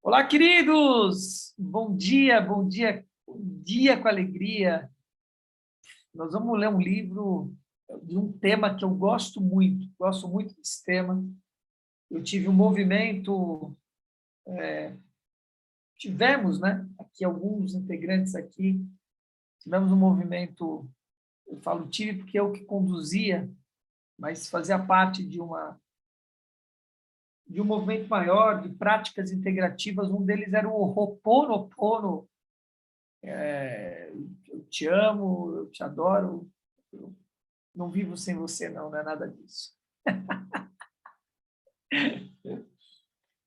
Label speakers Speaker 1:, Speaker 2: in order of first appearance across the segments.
Speaker 1: Olá, queridos! Bom dia com alegria. Nós vamos ler um livro de um tema que eu gosto muito desse tema. Eu tive um movimento, tivemos, né, aqui alguns integrantes aqui, tivemos um movimento, eu falo tive porque eu que conduzia, mas fazia parte de um movimento maior de práticas integrativas, um deles era o Ho'oponopono. Eu te amo, eu te adoro, eu não vivo sem você, não é nada disso.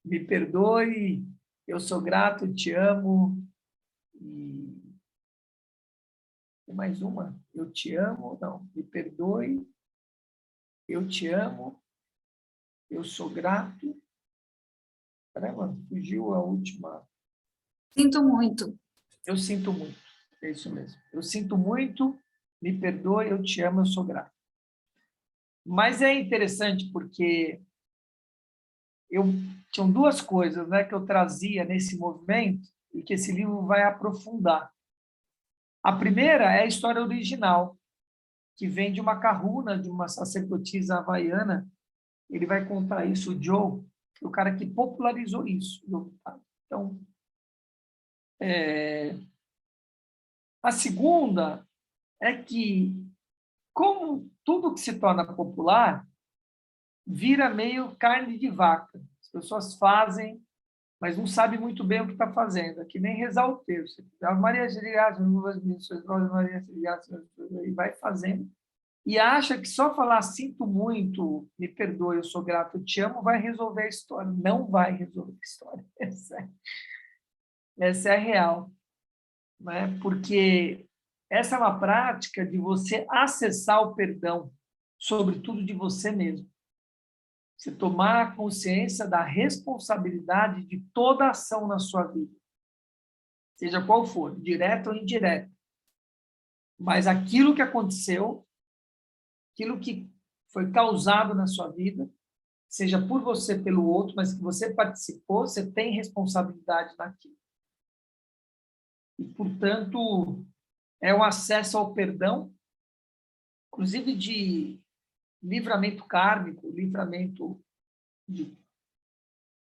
Speaker 1: Me perdoe, eu sou grato, te amo. E tem mais uma, eu te amo, não, me perdoe, eu te amo, eu sou grato. Caramba, fugiu a última.
Speaker 2: Sinto muito.
Speaker 1: Eu sinto muito, é isso mesmo. Eu sinto muito, me perdoe, eu te amo, eu sou grato. Mas é interessante porque tinham duas coisas, né, que eu trazia nesse movimento e que esse livro vai aprofundar. A primeira é a história original, que vem de uma kahuna, de uma sacerdotisa havaiana. Ele vai contar isso, o Joe, o cara que popularizou isso. Então, a segunda é que, como tudo que se torna popular, vira meio carne de vaca. As pessoas fazem, mas não sabem muito bem o que está fazendo. É que nem rezar o terço. Ave Maria, Maria, e vai fazendo. E acha que só falar sinto muito, me perdoe, eu sou grato, eu te amo, vai resolver a história. Não vai resolver a história. Essa é a real. Né? Porque essa é uma prática de você acessar o perdão, sobretudo de você mesmo. Você tomar consciência da responsabilidade de toda ação na sua vida, seja qual for, direta ou indireta. Mas aquilo que aconteceu, aquilo que foi causado na sua vida, seja por você, pelo outro, mas que você participou, você tem responsabilidade naquilo. E, portanto, é um acesso ao perdão, inclusive de livramento kármico, livramento de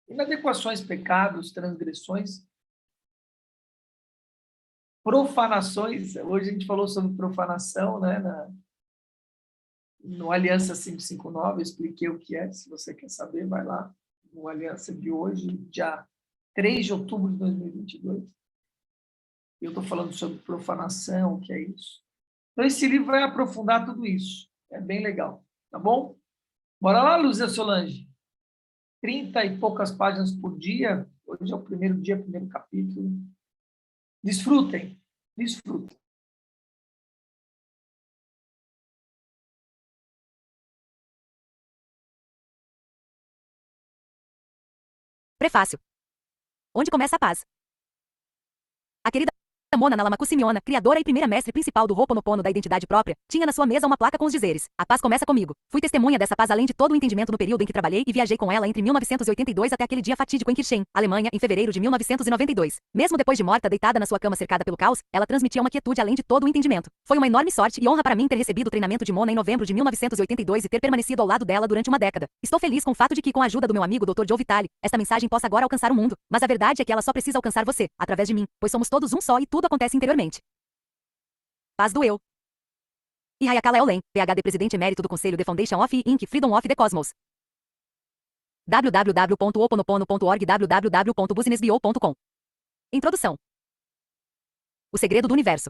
Speaker 1: inadequações, pecados, transgressões, profanações. Hoje a gente falou sobre profanação, né? No Aliança 559, eu expliquei o que é. Se você quer saber, vai lá no Aliança de hoje, dia 3 de outubro de 2022. Eu estou falando sobre profanação, o que é isso. Então, esse livro vai aprofundar tudo isso. É bem legal, tá bom? Bora lá, Luzia Solange. 30 e poucas páginas por dia. Hoje é o primeiro dia, primeiro capítulo. Desfrutem, desfrutem.
Speaker 3: Prefácio. Onde começa a paz? A querida Mona Nalamaku Simeona, criadora e primeira mestre principal do Ho'oponopono da identidade própria, tinha na sua mesa uma placa com os dizeres: a paz começa comigo. Fui testemunha dessa paz além de todo o entendimento no período em que trabalhei e viajei com ela entre 1982 até aquele dia fatídico em Kirchen, Alemanha, em fevereiro de 1992. Mesmo depois de morta, deitada na sua cama cercada pelo caos, ela transmitia uma quietude além de todo o entendimento. Foi uma enorme sorte e honra para mim ter recebido o treinamento de Mona em novembro de 1982 e ter permanecido ao lado dela durante uma década. Estou feliz com o fato de que, com a ajuda do meu amigo Dr. Joe Vitale, esta mensagem possa agora alcançar o mundo. Mas a verdade é que ela só precisa alcançar você, através de mim, pois somos todos um só e tudo acontece interiormente. Paz do eu. E Hayakala Eulen, PhD Presidente Emérito do Conselho The Foundation of Inc. Freedom of the Cosmos. www.oponopono.org www.businessbio.com. Introdução. O segredo do universo.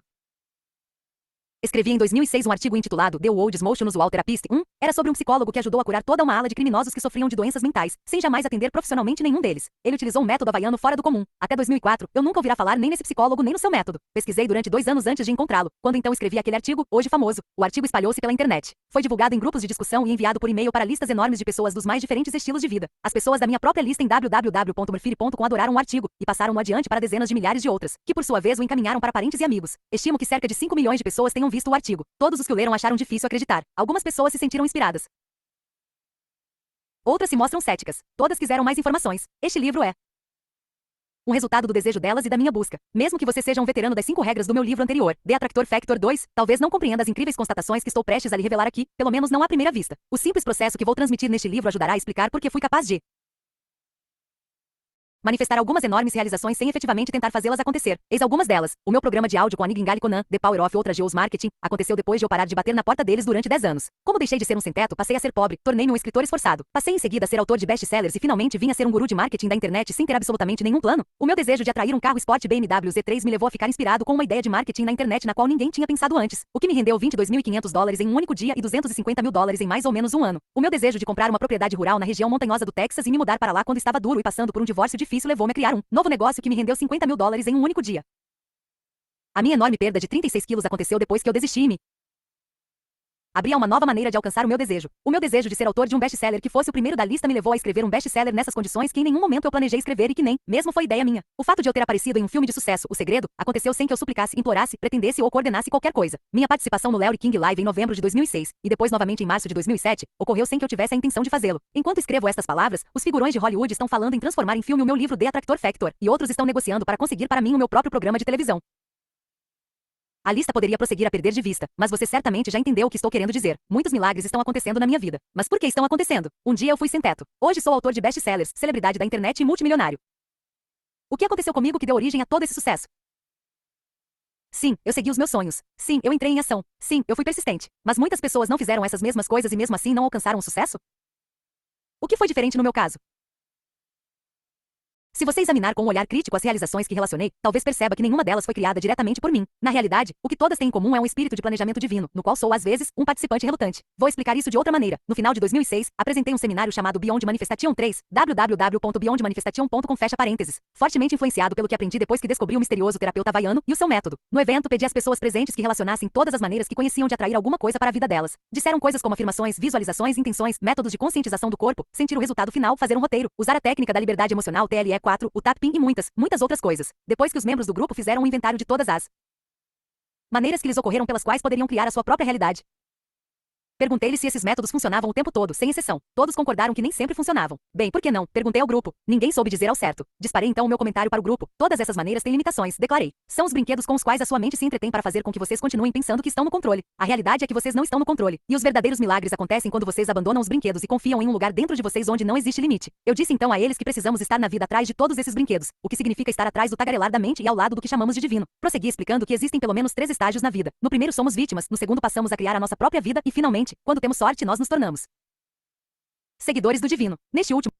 Speaker 3: Escrevi em 2006 um artigo intitulado The Old's Motion Usual Therapist 1. Era sobre um psicólogo que ajudou a curar toda uma ala de criminosos que sofriam de doenças mentais, sem jamais atender profissionalmente nenhum deles. Ele utilizou um método havaiano fora do comum. Até 2004, eu nunca ouvira falar nem nesse psicólogo nem no seu método. Pesquisei durante 2 anos antes de encontrá-lo, quando então escrevi aquele artigo, hoje famoso. O artigo espalhou-se pela internet. Foi divulgado em grupos de discussão e enviado por e-mail para listas enormes de pessoas dos mais diferentes estilos de vida. As pessoas da minha própria lista em www.murfire.com adoraram o artigo, e passaram-o adiante para dezenas de milhares de outras, que por sua vez o encaminharam para parentes e amigos. Estimo que cerca de 5 milhões de pessoas tenham visto o artigo. Todos os que o leram acharam difícil acreditar. Algumas pessoas se sentiram inspiradas. Outras se mostram céticas. Todas quiseram mais informações. Este livro é um resultado do desejo delas e da minha busca. Mesmo que você seja um veterano das 5 regras do meu livro anterior, The Attractor Factor 2, talvez não compreenda as incríveis constatações que estou prestes a lhe revelar aqui, pelo menos não à primeira vista. O simples processo que vou transmitir neste livro ajudará a explicar por que fui capaz de manifestar algumas enormes realizações sem efetivamente tentar fazê-las acontecer. Eis algumas delas. O meu programa de áudio com a Nigel Conan, The Power of Outra Geos Marketing, aconteceu depois de eu parar de bater na porta deles durante 10 anos. Como deixei de ser um sem-teto, passei a ser pobre, tornei-me um escritor esforçado. Passei em seguida a ser autor de best-sellers e finalmente vim a ser um guru de marketing da internet sem ter absolutamente nenhum plano. O meu desejo de atrair um carro esporte BMW Z3 me levou a ficar inspirado com uma ideia de marketing na internet na qual ninguém tinha pensado antes, o que me rendeu $22.500 em um único dia e $250.000 em mais ou menos um ano. O meu desejo de comprar uma propriedade rural na região montanhosa do Texas e me mudar para lá quando estava duro e passando por um divórcio difícil levou-me a criar um novo negócio que me rendeu $50.000 em um único dia. A minha enorme perda de 36 quilos aconteceu depois que eu desisti e me abri a uma nova maneira de alcançar o meu desejo. O meu desejo de ser autor de um best-seller que fosse o primeiro da lista me levou a escrever um best-seller nessas condições que em nenhum momento eu planejei escrever e que nem mesmo foi ideia minha. O fato de eu ter aparecido em um filme de sucesso, O Segredo, aconteceu sem que eu suplicasse, implorasse, pretendesse ou coordenasse qualquer coisa. Minha participação no Larry King Live em novembro de 2006 e depois novamente em março de 2007 ocorreu sem que eu tivesse a intenção de fazê-lo. Enquanto escrevo estas palavras, os figurões de Hollywood estão falando em transformar em filme o meu livro The Attractor Factor e outros estão negociando para conseguir para mim o meu próprio programa de televisão. A lista poderia prosseguir a perder de vista, mas você certamente já entendeu o que estou querendo dizer. Muitos milagres estão acontecendo na minha vida. Mas por que estão acontecendo? Um dia eu fui sem teto. Hoje sou autor de best-sellers, celebridade da internet e multimilionário. O que aconteceu comigo que deu origem a todo esse sucesso? Sim, eu segui os meus sonhos. Sim, eu entrei em ação. Sim, eu fui persistente. Mas muitas pessoas não fizeram essas mesmas coisas e mesmo assim não alcançaram o sucesso? O que foi diferente no meu caso? Se você examinar com um olhar crítico as realizações que relacionei, talvez perceba que nenhuma delas foi criada diretamente por mim. Na realidade, o que todas têm em comum é um espírito de planejamento divino, no qual sou, às vezes, um participante relutante. Vou explicar isso de outra maneira. No final de 2006, apresentei um seminário chamado Beyond Manifestation 3, www.beyondmanifestation.com fecha parênteses, fortemente influenciado pelo que aprendi depois que descobri o misterioso terapeuta havaiano e o seu método. No evento, pedi às pessoas presentes que relacionassem todas as maneiras que conheciam de atrair alguma coisa para a vida delas. Disseram coisas como afirmações, visualizações, intenções, métodos de conscientização do corpo, sentir o resultado final, fazer um roteiro, usar a técnica da liberdade emocional TLE4, o TAPPIN e muitas outras coisas. Depois que os membros do grupo fizeram um inventário de todas as maneiras que lhes ocorreram pelas quais poderiam criar a sua própria realidade, perguntei-lhes se esses métodos funcionavam o tempo todo, sem exceção. Todos concordaram que nem sempre funcionavam. Bem, por que não? Perguntei ao grupo. Ninguém soube dizer ao certo. Disparei então o meu comentário para o grupo. Todas essas maneiras têm limitações, declarei. São os brinquedos com os quais a sua mente se entretém para fazer com que vocês continuem pensando que estão no controle. A realidade é que vocês não estão no controle. E os verdadeiros milagres acontecem quando vocês abandonam os brinquedos e confiam em um lugar dentro de vocês onde não existe limite. Eu disse então a eles que precisamos estar na vida atrás de todos esses brinquedos, o que significa estar atrás do tagarelar da mente e ao lado do que chamamos de divino. Prossegui explicando que existem pelo menos 3 estágios na vida. No primeiro somos vítimas, no segundo passamos a criar a nossa própria vida e finalmente, quando temos sorte, nós nos tornamos seguidores do divino. Neste último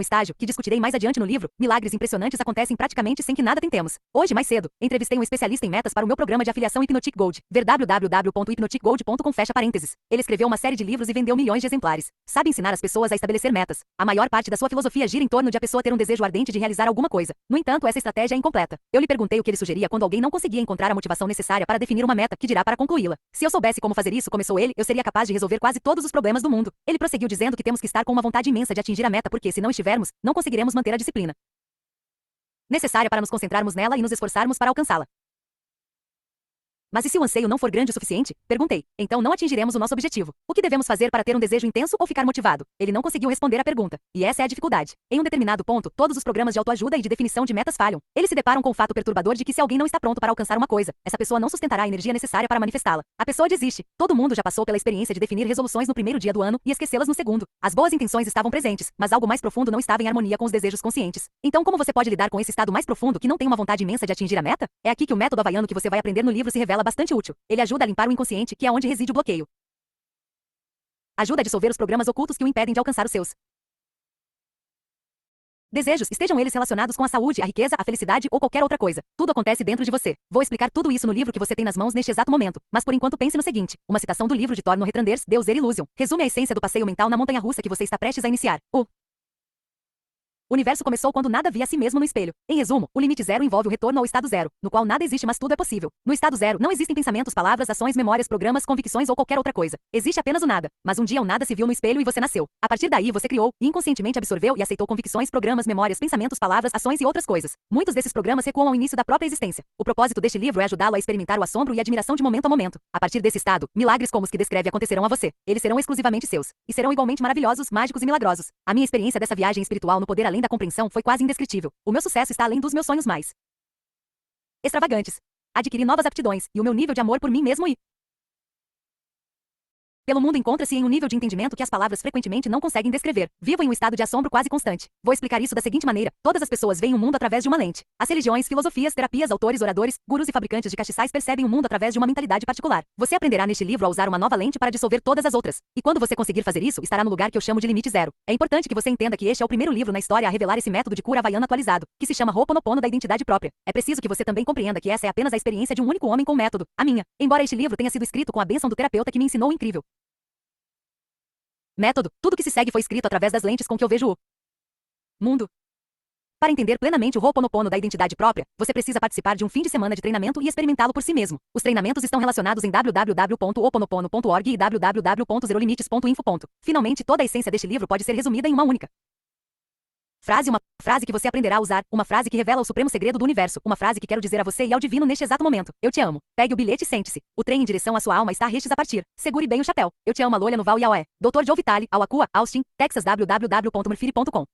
Speaker 3: estágio, que discutirei mais adiante no livro, milagres impressionantes acontecem praticamente sem que nada tentemos. Hoje, mais cedo, entrevistei um especialista em metas para o meu programa de afiliação Hypnotic Gold, ver www.hypnoticgold.com fecha parênteses. Ele escreveu uma série de livros e vendeu milhões de exemplares. Sabe ensinar as pessoas a estabelecer metas. A maior parte da sua filosofia gira em torno de a pessoa ter um desejo ardente de realizar alguma coisa. No entanto, essa estratégia é incompleta. Eu lhe perguntei o que ele sugeria quando alguém não conseguia encontrar a motivação necessária para definir uma meta, que dirá para concluí-la. Se eu soubesse como fazer isso, começou ele, eu seria capaz de resolver quase todos os problemas do mundo. Ele prosseguiu dizendo que temos que estar com uma vontade imensa de atingir a meta porque, se não estivermos, não conseguiremos manter a disciplina necessária para nos concentrarmos nela e nos esforçarmos para alcançá-la. Mas e se o anseio não for grande o suficiente? Perguntei. Então não atingiremos o nosso objetivo. O que devemos fazer para ter um desejo intenso ou ficar motivado? Ele não conseguiu responder a pergunta. E essa é a dificuldade. Em um determinado ponto, todos os programas de autoajuda e de definição de metas falham. Eles se deparam com o fato perturbador de que se alguém não está pronto para alcançar uma coisa, essa pessoa não sustentará a energia necessária para manifestá-la. A pessoa desiste. Todo mundo já passou pela experiência de definir resoluções no primeiro dia do ano e esquecê-las no segundo. As boas intenções estavam presentes, mas algo mais profundo não estava em harmonia com os desejos conscientes. Então como você pode lidar com esse estado mais profundo que não tem uma vontade imensa de atingir a meta? É aqui que o método havaiano que você vai aprender no livro se revela bastante útil. Ele ajuda a limpar o inconsciente, que é onde reside o bloqueio. Ajuda a dissolver os programas ocultos que o impedem de alcançar os seus desejos, estejam eles relacionados com a saúde, a riqueza, a felicidade ou qualquer outra coisa. Tudo acontece dentro de você. Vou explicar tudo isso no livro que você tem nas mãos neste exato momento. Mas por enquanto pense no seguinte, uma citação do livro de Thorno Retranders, Deus Illusion, resume a essência do passeio mental na montanha-russa que você está prestes a iniciar. O universo começou quando nada via a si mesmo no espelho. Em resumo, o limite zero envolve o retorno ao estado zero, no qual nada existe mas tudo é possível. No estado zero, não existem pensamentos, palavras, ações, memórias, programas, convicções ou qualquer outra coisa. Existe apenas o nada. Mas um dia o nada se viu no espelho e você nasceu. A partir daí você criou, e inconscientemente absorveu e aceitou convicções, programas, memórias, pensamentos, palavras, ações e outras coisas. Muitos desses programas recuam ao início da própria existência. O propósito deste livro é ajudá-lo a experimentar o assombro e a admiração de momento a momento. A partir desse estado, milagres como os que descreve acontecerão a você. Eles serão exclusivamente seus. E serão igualmente maravilhosos, mágicos e milagrosos. A minha experiência dessa viagem espiritual no poder além além da compreensão foi quase indescritível. O meu sucesso está além dos meus sonhos mais extravagantes. Adquiri novas aptidões, e o meu nível de amor por mim mesmo pelo mundo encontra-se em um nível de entendimento que as palavras frequentemente não conseguem descrever. Vivo em um estado de assombro quase constante. Vou explicar isso da seguinte maneira: todas as pessoas veem o mundo através de uma lente. As religiões, filosofias, terapias, autores, oradores, gurus e fabricantes de castiçais percebem o mundo através de uma mentalidade particular. Você aprenderá neste livro a usar uma nova lente para dissolver todas as outras. E quando você conseguir fazer isso, estará no lugar que eu chamo de limite zero. É importante que você entenda que este é o primeiro livro na história a revelar esse método de cura havaiano atualizado, que se chama Ho'oponopono da identidade própria. É preciso que você também compreenda que essa é apenas a experiência de um único homem com método, a minha. Embora este livro tenha sido escrito com a bênção do terapeuta que me ensinou o incrível método, tudo que se segue foi escrito através das lentes com que eu vejo o mundo. Para entender plenamente o Ho'oponopono da identidade própria, você precisa participar de um fim de semana de treinamento e experimentá-lo por si mesmo. Os treinamentos estão relacionados em www.ho'oponopono.org e www.zerolimites.info. Finalmente, toda a essência deste livro pode ser resumida em uma única frase, uma frase que você aprenderá a usar, uma frase que revela o supremo segredo do universo, uma frase que quero dizer a você e ao divino neste exato momento. Eu te amo. Pegue o bilhete e sente-se. O trem em direção à sua alma está prestes a partir. Segure bem o chapéu. Eu te amo, a Lolia no Val e Aoé. Dr. Joe Vitale, Awakua, Austin, Texas, www.murfiri.com.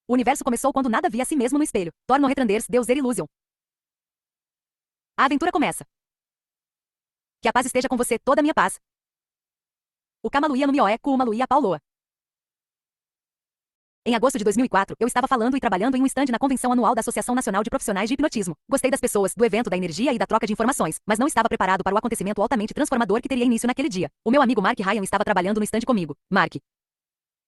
Speaker 3: O universo começou quando nada via a si mesmo no espelho. Torno retranders, Deus er illusion. A aventura começa. Que a paz esteja com você, toda a minha paz. O Kamaluia no Mioé, Kuumaluia Pauloa. Em agosto de 2004, eu estava falando e trabalhando em um stand na convenção anual da Associação Nacional de Profissionais de Hipnotismo. Gostei das pessoas, do evento, da energia e da troca de informações, mas não estava preparado para o acontecimento altamente transformador que teria início naquele dia. O meu amigo Mark Ryan estava trabalhando no stand comigo. Mark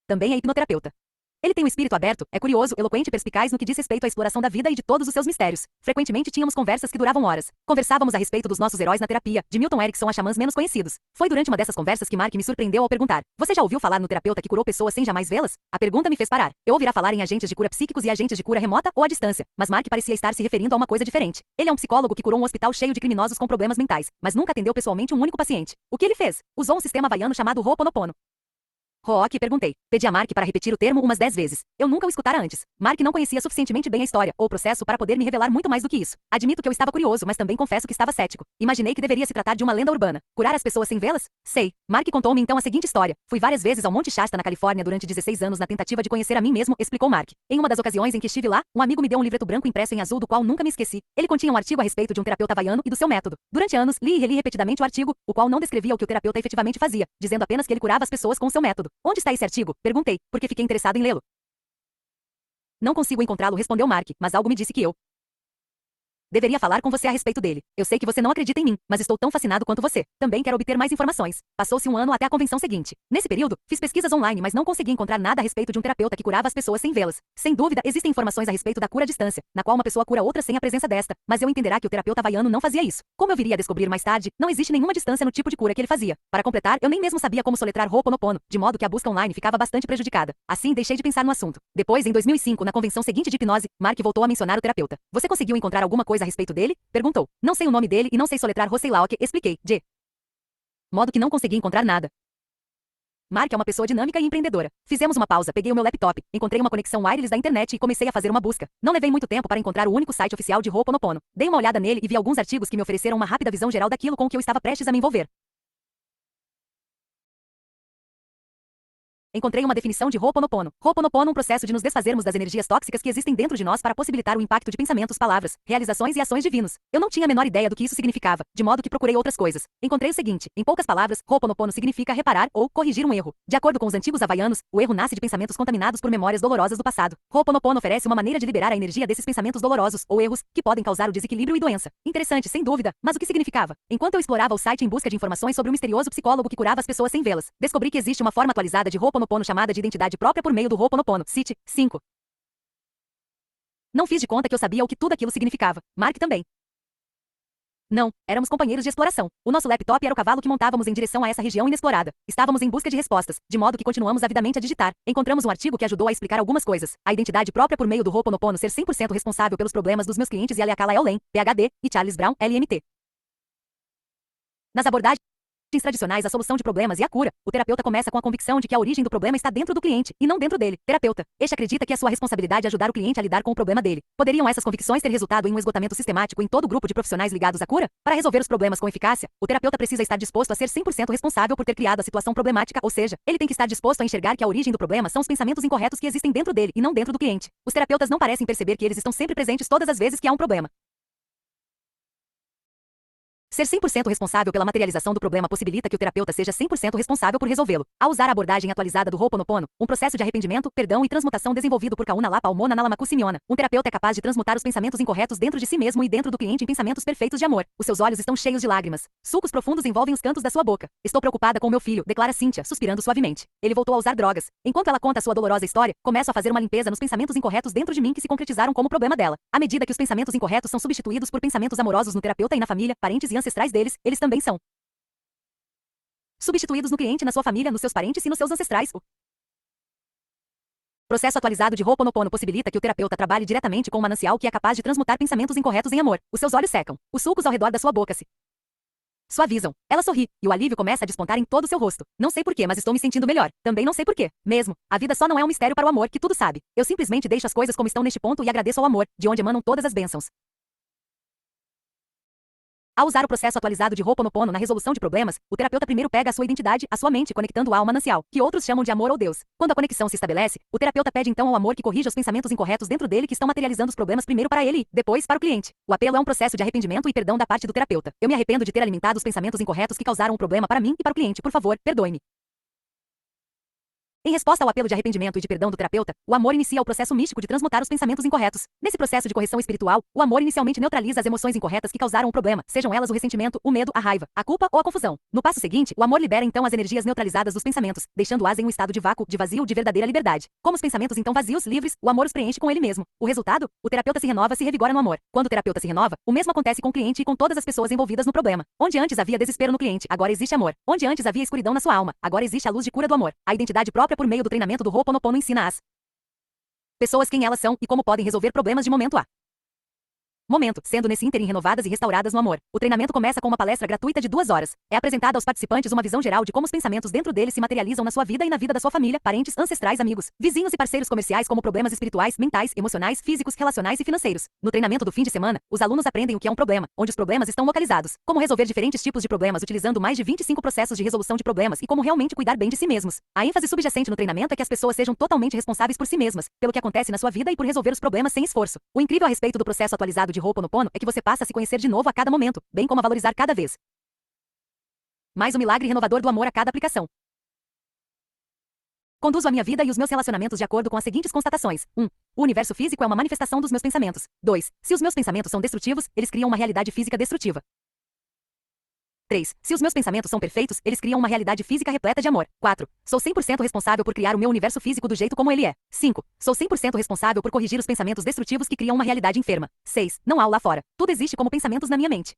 Speaker 3: também é hipnoterapeuta. Ele tem um espírito aberto, é curioso, eloquente e perspicaz no que diz respeito à exploração da vida e de todos os seus mistérios. Frequentemente tínhamos conversas que duravam horas. Conversávamos a respeito dos nossos heróis na terapia, de Milton Erickson a xamãs menos conhecidos. Foi durante uma dessas conversas que Mark me surpreendeu ao perguntar: você já ouviu falar no terapeuta que curou pessoas sem jamais vê-las? A pergunta me fez parar. Eu ouvirá falar em agentes de cura psíquicos e agentes de cura remota ou à distância, mas Mark parecia estar se referindo a uma coisa diferente. Ele é um psicólogo que curou um hospital cheio de criminosos com problemas mentais, mas nunca atendeu pessoalmente um único paciente. O que ele fez? Usou um sistema havaiano chamado Ho'oponopono. Rook, perguntei. Pedi a Mark para repetir o termo umas 10 vezes. Eu nunca o escutara antes. Mark não conhecia suficientemente bem a história ou o processo para poder me revelar muito mais do que isso. Admito que eu estava curioso, mas também confesso que estava cético. Imaginei que deveria se tratar de uma lenda urbana. Curar as pessoas sem vê-las? Sei. Mark contou-me então a seguinte história. Fui várias vezes ao Monte Shasta na Califórnia durante 16 anos na tentativa de conhecer a mim mesmo, explicou Mark. Em uma das ocasiões em que estive lá, um amigo me deu um livreto branco impresso em azul do qual nunca me esqueci. Ele continha um artigo a respeito de um terapeuta havaiano e do seu método. Durante anos, li e reli repetidamente o artigo, o qual não descrevia o que o terapeuta efetivamente fazia, dizendo apenas que ele curava as pessoas com o seu método. Onde está esse artigo? Perguntei, porque fiquei interessado em lê-lo. Não consigo encontrá-lo, respondeu Mark, mas algo me disse que eu deveria falar com você a respeito dele. Eu sei que você não acredita em mim, mas estou tão fascinado quanto você. Também quero obter mais informações. Passou-se um ano até a convenção seguinte. Nesse período, fiz pesquisas online, mas não consegui encontrar nada a respeito de um terapeuta que curava as pessoas sem vê-las. Sem dúvida, existem informações a respeito da cura à distância, na qual uma pessoa cura outra sem a presença desta, mas eu entenderá que o terapeuta havaiano não fazia isso. Como eu viria a descobrir mais tarde, não existe nenhuma distância no tipo de cura que ele fazia. Para completar, eu nem mesmo sabia como soletrar Ho'oponopono, de modo que a busca online ficava bastante prejudicada. Assim, deixei de pensar no assunto. Depois, em 2005, na convenção seguinte de hipnose, Mark voltou a mencionar o terapeuta. Você conseguiu encontrar alguma coisa a respeito dele? Perguntou. Não sei o nome dele e não sei soletrar Roseilaok, expliquei, de modo que não consegui encontrar nada. Mark é uma pessoa dinâmica e empreendedora. Fizemos uma pausa, peguei o meu laptop, encontrei uma conexão wireless da internet e comecei a fazer uma busca. Não levei muito tempo para encontrar o único site oficial de Ho'oponopono. Dei uma olhada nele e vi alguns artigos que me ofereceram uma rápida visão geral daquilo com que eu estava prestes a me envolver. Encontrei uma definição de Ho'oponopono. Ho'oponopono é um processo de nos desfazermos das energias tóxicas que existem dentro de nós para possibilitar o impacto de pensamentos, palavras, realizações e ações divinos. Eu não tinha a menor ideia do que isso significava, de modo que procurei outras coisas. Encontrei o seguinte, em poucas palavras, Ho'oponopono significa reparar ou corrigir um erro. De acordo com os antigos havaianos, o erro nasce de pensamentos contaminados por memórias dolorosas do passado. Ho'oponopono oferece uma maneira de liberar a energia desses pensamentos dolorosos ou erros, que podem causar o desequilíbrio e doença. Interessante, sem dúvida, mas o que significava? Enquanto eu explorava o site em busca de informações sobre o misterioso psicólogo que curava as pessoas sem vê-las, descobri que existe uma forma atualizada de Ho'oponopono chamada de identidade própria por meio do Ho'oponopono. Cite 5. Não fiz de conta que eu sabia o que tudo aquilo significava. Mark também. Não, éramos companheiros de exploração. O nosso laptop era o cavalo que montávamos em direção a essa região inexplorada. Estávamos em busca de respostas, de modo que continuamos avidamente a digitar. Encontramos um artigo que ajudou a explicar algumas coisas. A identidade própria por meio do Ho'oponopono ser 100% responsável pelos problemas dos meus clientes e Aleakala Eulen, PhD, e Charles Brown, LMT. Nas abordagens tradicionais a solução de problemas e a cura, o terapeuta começa com a convicção de que a origem do problema está dentro do cliente, e não dentro dele. Terapeuta. Este acredita que é sua responsabilidade ajudar o cliente a lidar com o problema dele. Poderiam essas convicções ter resultado em um esgotamento sistemático em todo o grupo de profissionais ligados à cura? Para resolver os problemas com eficácia, o terapeuta precisa estar disposto a ser 100% responsável por ter criado a situação problemática, ou seja, ele tem que estar disposto a enxergar que a origem do problema são os pensamentos incorretos que existem dentro dele, e não dentro do cliente. Os terapeutas não parecem perceber que eles estão sempre presentes todas as vezes que há um problema. Ser 100% responsável pela materialização do problema possibilita que o terapeuta seja 100% responsável por resolvê-lo. Ao usar a abordagem atualizada do Ho'oponopono, um processo de arrependimento, perdão e transmutação desenvolvido por Kauna Lapa Almona Nalamaku Simeona, um terapeuta é capaz de transmutar os pensamentos incorretos dentro de si mesmo e dentro do cliente em pensamentos perfeitos de amor. Os seus olhos estão cheios de lágrimas. Sulcos profundos envolvem os cantos da sua boca. Estou preocupada com meu filho, declara Cynthia, suspirando suavemente. Ele voltou a usar drogas. Enquanto ela conta a sua dolorosa história, começo a fazer uma limpeza nos pensamentos incorretos dentro de mim que se concretizaram como problema dela. À medida que os pensamentos incorretos são substituídos por pensamentos amorosos no terapeuta e na família, parentes e ancestrais deles, eles também são substituídos no cliente, na sua família, nos seus parentes e nos seus ancestrais. O processo atualizado de Ho'oponopono possibilita que o terapeuta trabalhe diretamente com um manancial que é capaz de transmutar pensamentos incorretos em amor. Os seus olhos secam. Os sulcos ao redor da sua boca se suavizam. Ela sorri, e o alívio começa a despontar em todo o seu rosto. Não sei porquê, mas estou me sentindo melhor. Também não sei porquê. Mesmo, a vida só não é um mistério para o amor, que tudo sabe. Eu simplesmente deixo as coisas como estão neste ponto e agradeço ao amor, de onde emanam todas as bênçãos. Ao usar o processo atualizado de Ho'oponopono na resolução de problemas, o terapeuta primeiro pega a sua identidade, a sua mente, conectando-a ao manancial, que outros chamam de amor ou Deus. Quando a conexão se estabelece, o terapeuta pede então ao amor que corrija os pensamentos incorretos dentro dele que estão materializando os problemas primeiro para ele e, depois, para o cliente. O apelo é um processo de arrependimento e perdão da parte do terapeuta. Eu me arrependo de ter alimentado os pensamentos incorretos que causaram o problema para mim e para o cliente. Por favor, perdoe-me. Em resposta ao apelo de arrependimento e de perdão do terapeuta, o amor inicia o processo místico de transmutar os pensamentos incorretos. Nesse processo de correção espiritual, o amor inicialmente neutraliza as emoções incorretas que causaram o problema, sejam elas o ressentimento, o medo, a raiva, a culpa ou a confusão. No passo seguinte, o amor libera então as energias neutralizadas dos pensamentos, deixando-as em um estado de vácuo, de vazio, de verdadeira liberdade. Como os pensamentos então vazios, livres, o amor os preenche com ele mesmo. O resultado? O terapeuta se renova, se revigora no amor. Quando o terapeuta se renova, o mesmo acontece com o cliente e com todas as pessoas envolvidas no problema. Onde antes havia desespero no cliente, agora existe amor. Onde antes havia escuridão na sua alma, agora existe a luz de cura do amor. A identidade própria por meio do treinamento do Ho'oponopono ensina às pessoas quem elas são e como podem resolver problemas de momento a momento, sendo nesse ínterim renovadas e restauradas no amor. O treinamento começa com uma palestra gratuita de 2 horas. É apresentada aos participantes uma visão geral de como os pensamentos dentro deles se materializam na sua vida e na vida da sua família, parentes, ancestrais, amigos, vizinhos e parceiros comerciais, como problemas espirituais, mentais, emocionais, físicos, relacionais e financeiros. No treinamento do fim de semana, os alunos aprendem o que é um problema, onde os problemas estão localizados, como resolver diferentes tipos de problemas utilizando mais de 25 processos de resolução de problemas e como realmente cuidar bem de si mesmos. A ênfase subjacente no treinamento é que as pessoas sejam totalmente responsáveis por si mesmas, pelo que acontece na sua vida e por resolver os problemas sem esforço. O incrível a respeito do processo atualizado de Ho'oponopono é que você passa a se conhecer de novo a cada momento, bem como a valorizar cada vez mais o milagre renovador do amor a cada aplicação. Conduzo a minha vida e os meus relacionamentos de acordo com as seguintes constatações. 1. O universo físico é uma manifestação dos meus pensamentos. 2. Se os meus pensamentos são destrutivos, eles criam uma realidade física destrutiva. 3. Se os meus pensamentos são perfeitos, eles criam uma realidade física repleta de amor. 4. Sou 100% responsável por criar o meu universo físico do jeito como ele é. 5. Sou 100% responsável por corrigir os pensamentos destrutivos que criam uma realidade enferma. 6. Não há o lá fora. Tudo existe como pensamentos na minha mente.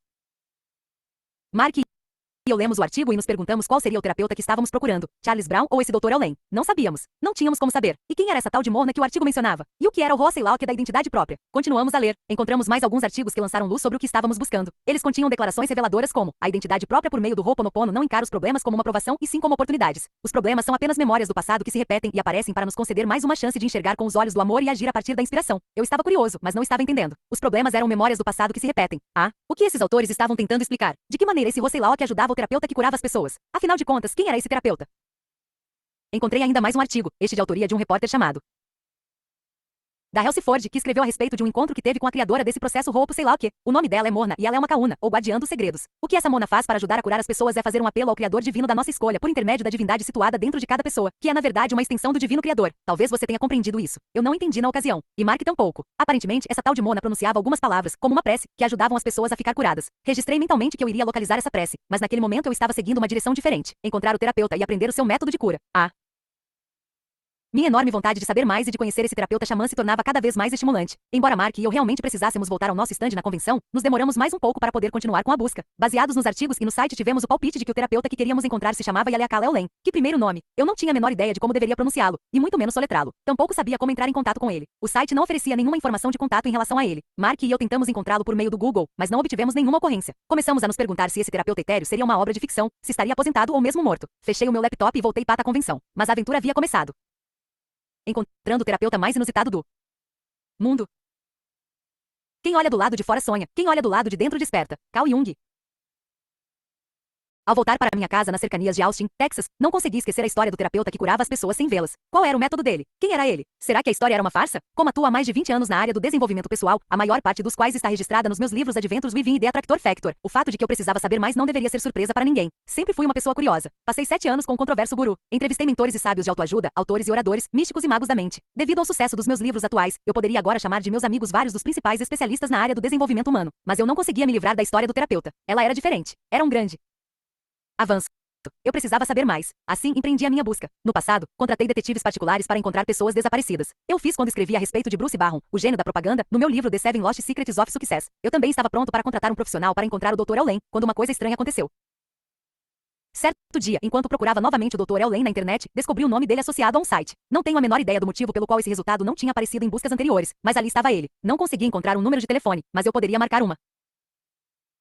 Speaker 3: Mark e eu lemos o artigo e nos perguntamos qual seria o terapeuta que estávamos procurando, Charles Brown ou esse Dr. Eulen. Não sabíamos. Não tínhamos como saber. E quem era essa tal de Morna que o artigo mencionava? E o que era o Russell Locke da identidade própria? Continuamos a ler. Encontramos mais alguns artigos que lançaram luz sobre o que estávamos buscando. Eles continham declarações reveladoras como: a identidade própria por meio do Ho'oponopono não encara os problemas como uma provação e sim como oportunidades. Os problemas são apenas memórias do passado que se repetem e aparecem para nos conceder mais uma chance de enxergar com os olhos do amor e agir a partir da inspiração. Eu estava curioso, mas não estava entendendo. Os problemas eram memórias do passado que se repetem. Ah, o que esses autores estavam tentando explicar? De que maneira esse Russell Locke ajudava o terapeuta que curava as pessoas? Afinal de contas, quem era esse terapeuta? Encontrei ainda mais um artigo, este de autoria de um repórter chamado da Elsie Ford, que escreveu a respeito de um encontro que teve com a criadora desse processo Ho'oponopono sei lá o que. O nome dela é Morna e ela é uma Kauna, ou guardiã dos segredos. O que essa Morna faz para ajudar a curar as pessoas é fazer um apelo ao Criador divino da nossa escolha por intermédio da divindade situada dentro de cada pessoa, que é na verdade uma extensão do divino Criador. Talvez você tenha compreendido isso. Eu não entendi na ocasião. E Mark tampouco. Aparentemente, essa tal de Morna pronunciava algumas palavras, como uma prece, que ajudavam as pessoas a ficar curadas. Registrei mentalmente que eu iria localizar essa prece, mas naquele momento eu estava seguindo uma direção diferente. Encontrar o terapeuta e aprender o seu método de cura. Ah, Minha enorme vontade de saber mais e de conhecer esse terapeuta xamã se tornava cada vez mais estimulante. Embora Mark e eu realmente precisássemos voltar ao nosso stand na convenção, nos demoramos mais um pouco para poder continuar com a busca. Baseados nos artigos e no site, tivemos o palpite de que o terapeuta que queríamos encontrar se chamava Yaleakala Eulen. Que primeiro nome! Eu não tinha a menor ideia de como deveria pronunciá-lo, e muito menos soletrá-lo. Tampouco sabia como entrar em contato com ele. O site não oferecia nenhuma informação de contato em relação a ele. Mark e eu tentamos encontrá-lo por meio do Google, mas não obtivemos nenhuma ocorrência. Começamos a nos perguntar se esse terapeuta etéreo seria uma obra de ficção, se estaria aposentado ou mesmo morto. Fechei o meu laptop e voltei para a convenção. Mas a aventura havia começado. Encontrando o terapeuta mais inusitado do mundo. Quem olha do lado de fora sonha, quem olha do lado de dentro desperta. Carl Jung. Ao voltar para minha casa nas cercanias de Austin, Texas, não consegui esquecer a história do terapeuta que curava as pessoas sem vê-las. Qual era o método dele? Quem era ele? Será que a história era uma farsa? Como atuo há mais de 20 anos na área do desenvolvimento pessoal, a maior parte dos quais está registrada nos meus livros Adventures Within e The Attractor Factor, o fato de que eu precisava saber mais não deveria ser surpresa para ninguém. Sempre fui uma pessoa curiosa. Passei 7 anos com o controverso guru. Entrevistei mentores e sábios de autoajuda, autores e oradores, místicos e magos da mente. Devido ao sucesso dos meus livros atuais, eu poderia agora chamar de meus amigos vários dos principais especialistas na área do desenvolvimento humano. Mas eu não conseguia me livrar da história do terapeuta. Ela era diferente. Era um grande avanço. Eu precisava saber mais. Assim, empreendi a minha busca. No passado, contratei detetives particulares para encontrar pessoas desaparecidas. Eu fiz quando escrevi a respeito de Bruce Barron, o gênio da propaganda, no meu livro The Seven Lost Secrets of Success. Eu também estava pronto para contratar um profissional para encontrar o Dr. Eulen, quando uma coisa estranha aconteceu. Certo dia, enquanto procurava novamente o Dr. Eulen na internet, descobri o nome dele associado a um site. Não tenho a menor ideia do motivo pelo qual esse resultado não tinha aparecido em buscas anteriores, mas ali estava ele. Não consegui encontrar um número de telefone, mas eu poderia marcar uma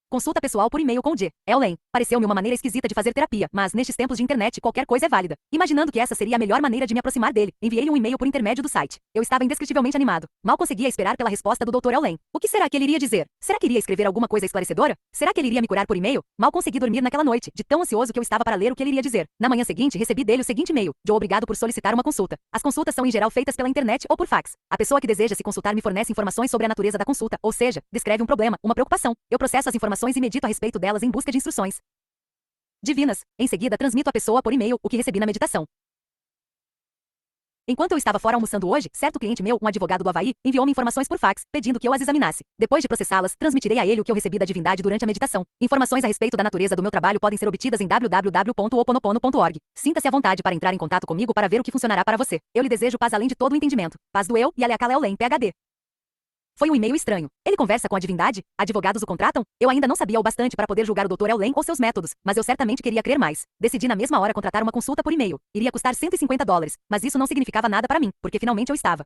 Speaker 3: consulta pessoal por e-mail com o J. Eulen. Pareceu-me uma maneira esquisita de fazer terapia, mas nestes tempos de internet qualquer coisa é válida. Imaginando que essa seria a melhor maneira de me aproximar dele, enviei um e-mail por intermédio do site. Eu estava indescritivelmente animado. Mal conseguia esperar pela resposta do Dr. Eulen. O que será que ele iria dizer? Será que iria escrever alguma coisa esclarecedora? Será que ele iria me curar por e-mail? Mal consegui dormir naquela noite, de tão ansioso que eu estava para ler o que ele iria dizer. Na manhã seguinte, recebi dele o seguinte e-mail: Joe, obrigado por solicitar uma consulta. As consultas são em geral feitas pela internet ou por fax. A pessoa que deseja se consultar me fornece informações sobre a natureza da consulta, ou seja, descreve um problema, uma preocupação. Eu processo as informações e medito a respeito delas em busca de instruções divinas. Em seguida, transmito à pessoa por e-mail o que recebi na meditação. Enquanto eu estava fora almoçando hoje, certo cliente meu, um advogado do Havaí, enviou-me informações por fax, pedindo que eu as examinasse. Depois de processá-las, transmitirei a ele o que eu recebi da divindade durante a meditação. Informações a respeito da natureza do meu trabalho podem ser obtidas em www.oponopono.org. Sinta-se à vontade para entrar em contato comigo para ver o que funcionará para você. Eu lhe desejo paz além de todo o entendimento. Paz do eu e Yaleakala Eulen, PhD. Foi um e-mail estranho. Ele conversa com a divindade? Advogados o contratam? Eu ainda não sabia o bastante para poder julgar o Dr. Eulen ou seus métodos, mas eu certamente queria crer mais. Decidi na mesma hora contratar uma consulta por e-mail. Iria custar $150, mas isso não significava nada para mim, porque finalmente eu estava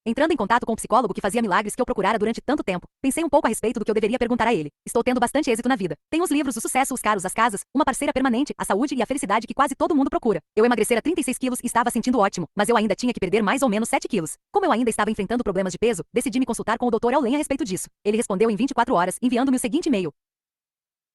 Speaker 3: entrando em contato com o psicólogo que fazia milagres que eu procurara durante tanto tempo. Pensei um pouco a respeito do que eu deveria perguntar a ele. Estou tendo bastante êxito na vida. Tenho os livros, o sucesso, os carros, as casas, uma parceira permanente, a saúde e a felicidade que quase todo mundo procura. Eu emagrecera 36 quilos e estava sentindo ótimo, mas eu ainda tinha que perder mais ou menos 7 quilos. Como eu ainda estava enfrentando problemas de peso, decidi me consultar com o Dr. Eulen a respeito disso. Ele respondeu em 24 horas, enviando-me o seguinte e-mail: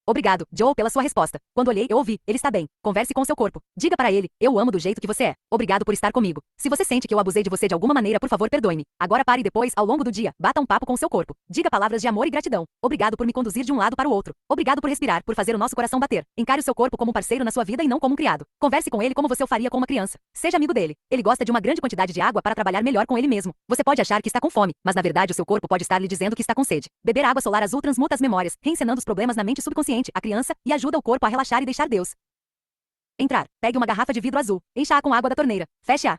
Speaker 3: Obrigado, Joe, pela sua resposta. Quando olhei, eu ouvi: ele está bem. Converse com seu corpo. Diga para ele: eu o amo do jeito que você é. Obrigado por estar comigo. Se você sente que eu abusei de você de alguma maneira, por favor, perdoe-me. Agora pare e depois, ao longo do dia, bata um papo com seu corpo. Diga palavras de amor e gratidão. Obrigado por me conduzir de um lado para o outro. Obrigado por respirar, por fazer o nosso coração bater. Encare o seu corpo como um parceiro na sua vida e não como um criado. Converse com ele como você o faria com uma criança. Seja amigo dele. Ele gosta de uma grande quantidade de água para trabalhar melhor com ele mesmo. Você pode achar que está com fome, mas na verdade o seu corpo pode estar lhe dizendo que está com sede. Beber água solar azul transmuta as memórias, reencenando os problemas na mente subconsciente, a criança, e ajuda o corpo a relaxar e deixar Deus entrar. Pegue uma garrafa de vidro azul. Encha-a com água da torneira. Feche-a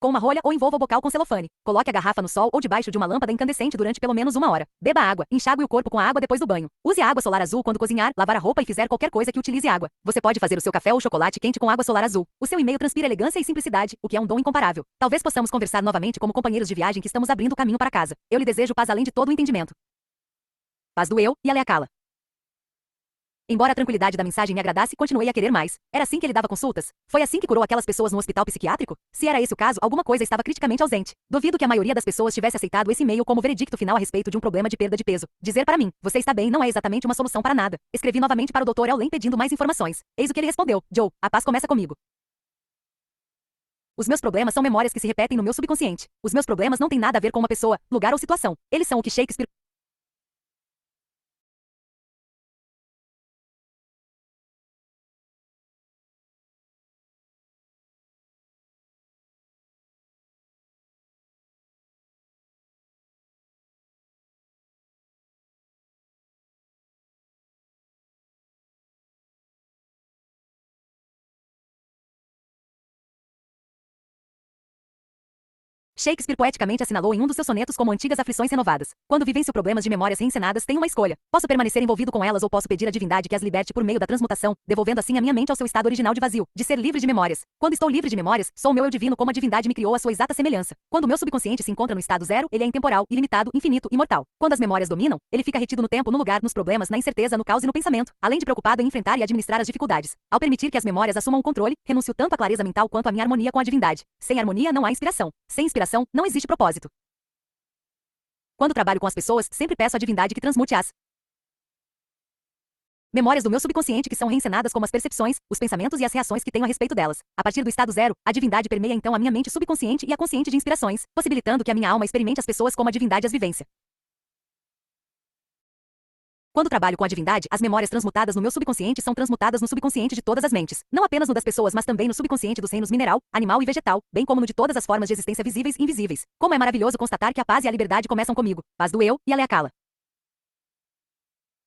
Speaker 3: com uma rolha ou envolva o bocal com celofane. Coloque a garrafa no sol ou debaixo de uma lâmpada incandescente durante pelo menos 1 hora. Beba água. Enxague o corpo com a água depois do banho. Use a água solar azul quando cozinhar, lavar a roupa e fizer qualquer coisa que utilize água. Você pode fazer o seu café ou chocolate quente com água solar azul. O seu e-mail transpira elegância e simplicidade, o que é um dom incomparável. Talvez possamos conversar novamente como companheiros de viagem que estamos abrindo o caminho para casa. Eu lhe desejo paz além de todo o entendimento. Paz do eu e Yaleakala. Embora a tranquilidade da mensagem me agradasse, continuei a querer mais. Era assim que ele dava consultas? Foi assim que curou aquelas pessoas no hospital psiquiátrico? Se era esse o caso, alguma coisa estava criticamente ausente. Duvido que a maioria das pessoas tivesse aceitado esse e-mail como veredicto final a respeito de um problema de perda de peso. Dizer para mim: você está bem, não é exatamente uma solução para nada. Escrevi novamente para o Dr. Eulen pedindo mais informações. Eis o que ele respondeu: Joe, a paz começa comigo. Os meus problemas são memórias que se repetem no meu subconsciente. Os meus problemas não têm nada a ver com uma pessoa, lugar ou situação. Eles são o que Shakespeare Shakespeare poeticamente assinalou em um dos seus sonetos como antigas aflições renovadas. Quando vivencio problemas de memórias reencenadas, tenho uma escolha. Posso permanecer envolvido com elas ou posso pedir à divindade que as liberte por meio da transmutação, devolvendo assim a minha mente ao seu estado original de vazio, de ser livre de memórias. Quando estou livre de memórias, sou o meu eu divino como a divindade me criou à sua exata semelhança. Quando o meu subconsciente se encontra no estado zero, ele é intemporal, ilimitado, infinito, imortal. Quando as memórias dominam, ele fica retido no tempo, no lugar, nos problemas, na incerteza, no caos e no pensamento, além de preocupado em enfrentar e administrar as dificuldades. Ao permitir que as memórias assumam o controle, renuncio tanto à clareza mental quanto à minha harmonia com a divindade. Sem harmonia não há inspiração. Sem inspiração, não existe propósito. Quando trabalho com as pessoas, sempre peço à divindade que transmute as memórias do meu subconsciente que são reencenadas como as percepções, os pensamentos e as reações que tenho a respeito delas. A partir do estado zero, a divindade permeia então a minha mente subconsciente e a consciente de inspirações, possibilitando que a minha alma experimente as pessoas como a divindade as vivência. Quando trabalho com a divindade, as memórias transmutadas no meu subconsciente são transmutadas no subconsciente de todas as mentes, não apenas no das pessoas, mas também no subconsciente dos reinos mineral, animal e vegetal, bem como no de todas as formas de existência visíveis e invisíveis. Como é maravilhoso constatar que a paz e a liberdade começam comigo. Paz do eu e a Leakala.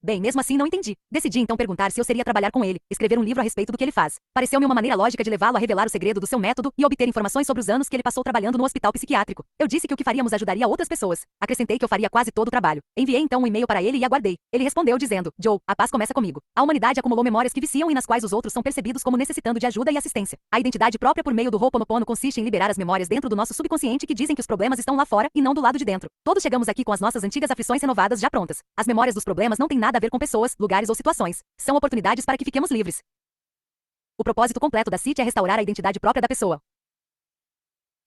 Speaker 3: Bem, mesmo assim não entendi. Decidi então perguntar se eu seria trabalhar com ele, escrever um livro a respeito do que ele faz. Pareceu-me uma maneira lógica de levá-lo a revelar o segredo do seu método e obter informações sobre os anos que ele passou trabalhando no hospital psiquiátrico. Eu disse que o que faríamos ajudaria outras pessoas. Acrescentei que eu faria quase todo o trabalho. Enviei então um e-mail para ele e aguardei. Ele respondeu dizendo: Joe, a paz começa comigo. A humanidade acumulou memórias que viciam e nas quais os outros são percebidos como necessitando de ajuda e assistência. A identidade própria por meio do Ho'oponopono consiste em liberar as memórias dentro do nosso subconsciente que dizem que os problemas estão lá fora e não do lado de dentro. Todos chegamos aqui com as nossas antigas aflições renovadas já prontas. As memórias dos problemas não têm nada a ver com pessoas, lugares ou situações. São oportunidades para que fiquemos livres. O propósito completo da CIT é restaurar a identidade própria da pessoa.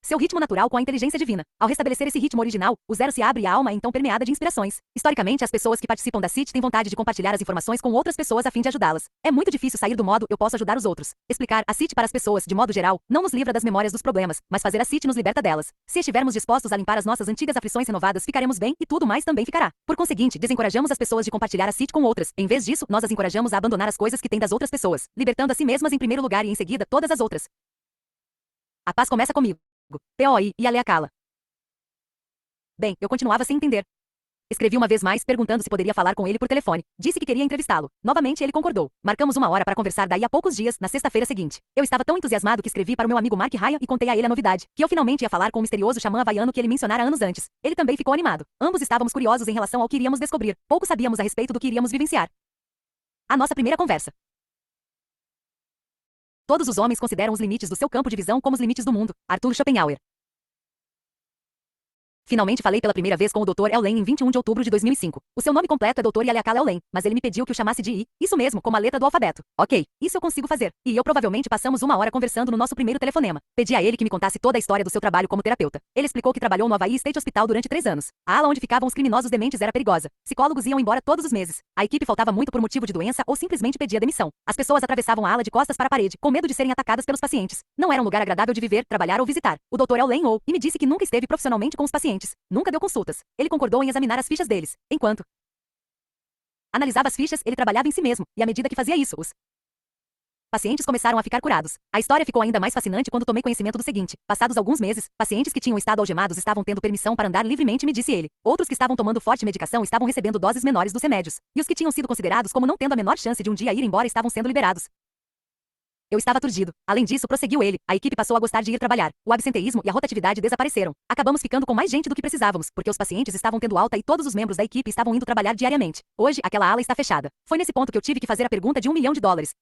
Speaker 3: Seu ritmo natural com a inteligência divina. Ao restabelecer esse ritmo original, o zero se abre e a alma é então permeada de inspirações. Historicamente, as pessoas que participam da CIT têm vontade de compartilhar as informações com outras pessoas a fim de ajudá-las. É muito difícil sair do modo eu posso ajudar os outros. Explicar a CIT para as pessoas, de modo geral, não nos livra das memórias dos problemas, mas fazer a CIT nos liberta delas. Se estivermos dispostos a limpar as nossas antigas aflições renovadas, ficaremos bem e tudo mais também ficará. Por conseguinte, desencorajamos as pessoas de compartilhar a CIT com outras. Em vez disso, nós as encorajamos a abandonar as coisas que têm das outras pessoas, libertando a si mesmas em primeiro lugar e em seguida todas as outras. A paz começa comigo. POI e a Leakala. Bem, eu continuava sem entender. Escrevi uma vez mais, perguntando se poderia falar com ele por telefone. Disse que queria entrevistá-lo. Novamente ele concordou. Marcamos uma hora para conversar daí a poucos dias, na sexta-feira seguinte. Eu estava tão entusiasmado que escrevi para o meu amigo Mark Ryan e contei a ele a novidade, que eu finalmente ia falar com o misterioso xamã havaiano que ele mencionara anos antes. Ele também ficou animado. Ambos estávamos curiosos em relação ao que iríamos descobrir. Pouco sabíamos a respeito do que iríamos vivenciar. A nossa primeira conversa. Todos os homens consideram os limites do seu campo de visão como os limites do mundo. Arthur Schopenhauer. Finalmente falei pela primeira vez com o Dr. Ellen em 21 de outubro de 2005. O seu nome completo é Dr. Yaleakala Ellen, mas ele me pediu que o chamasse de I. Isso mesmo, como a letra do alfabeto. Ok, isso eu consigo fazer. E eu provavelmente passamos uma hora conversando no nosso primeiro telefonema. Pedi a ele que me contasse toda a história do seu trabalho como terapeuta. Ele explicou que trabalhou no Hawaii State Hospital durante 3 anos. A ala onde ficavam os criminosos dementes era perigosa. Psicólogos iam embora todos os meses. A equipe faltava muito por motivo de doença ou simplesmente pedia demissão. As pessoas atravessavam a ala de costas para a parede, com medo de serem atacadas pelos pacientes. Não era um lugar agradável de viver, trabalhar ou visitar. O Dr. Ellen ou e me disse que nunca esteve profissionalmente com os pacientes. Nunca deu consultas. Ele concordou em examinar as fichas deles. Enquanto analisava as fichas, ele trabalhava em si mesmo, e à medida que fazia isso, os pacientes começaram a ficar curados. A história ficou ainda mais fascinante quando tomei conhecimento do seguinte: passados alguns meses, pacientes que tinham estado algemados estavam tendo permissão para andar livremente, me disse ele. Outros que estavam tomando forte medicação estavam recebendo doses menores dos remédios. E os que tinham sido considerados como não tendo a menor chance de um dia ir embora estavam sendo liberados. Eu estava aturdido. Além disso, prosseguiu ele, a equipe passou a gostar de ir trabalhar. O absenteísmo e a rotatividade desapareceram. Acabamos ficando com mais gente do que precisávamos, porque os pacientes estavam tendo alta e todos os membros da equipe estavam indo trabalhar diariamente. Hoje, aquela ala está fechada. Foi nesse ponto que eu tive que fazer a pergunta de $1 milhão.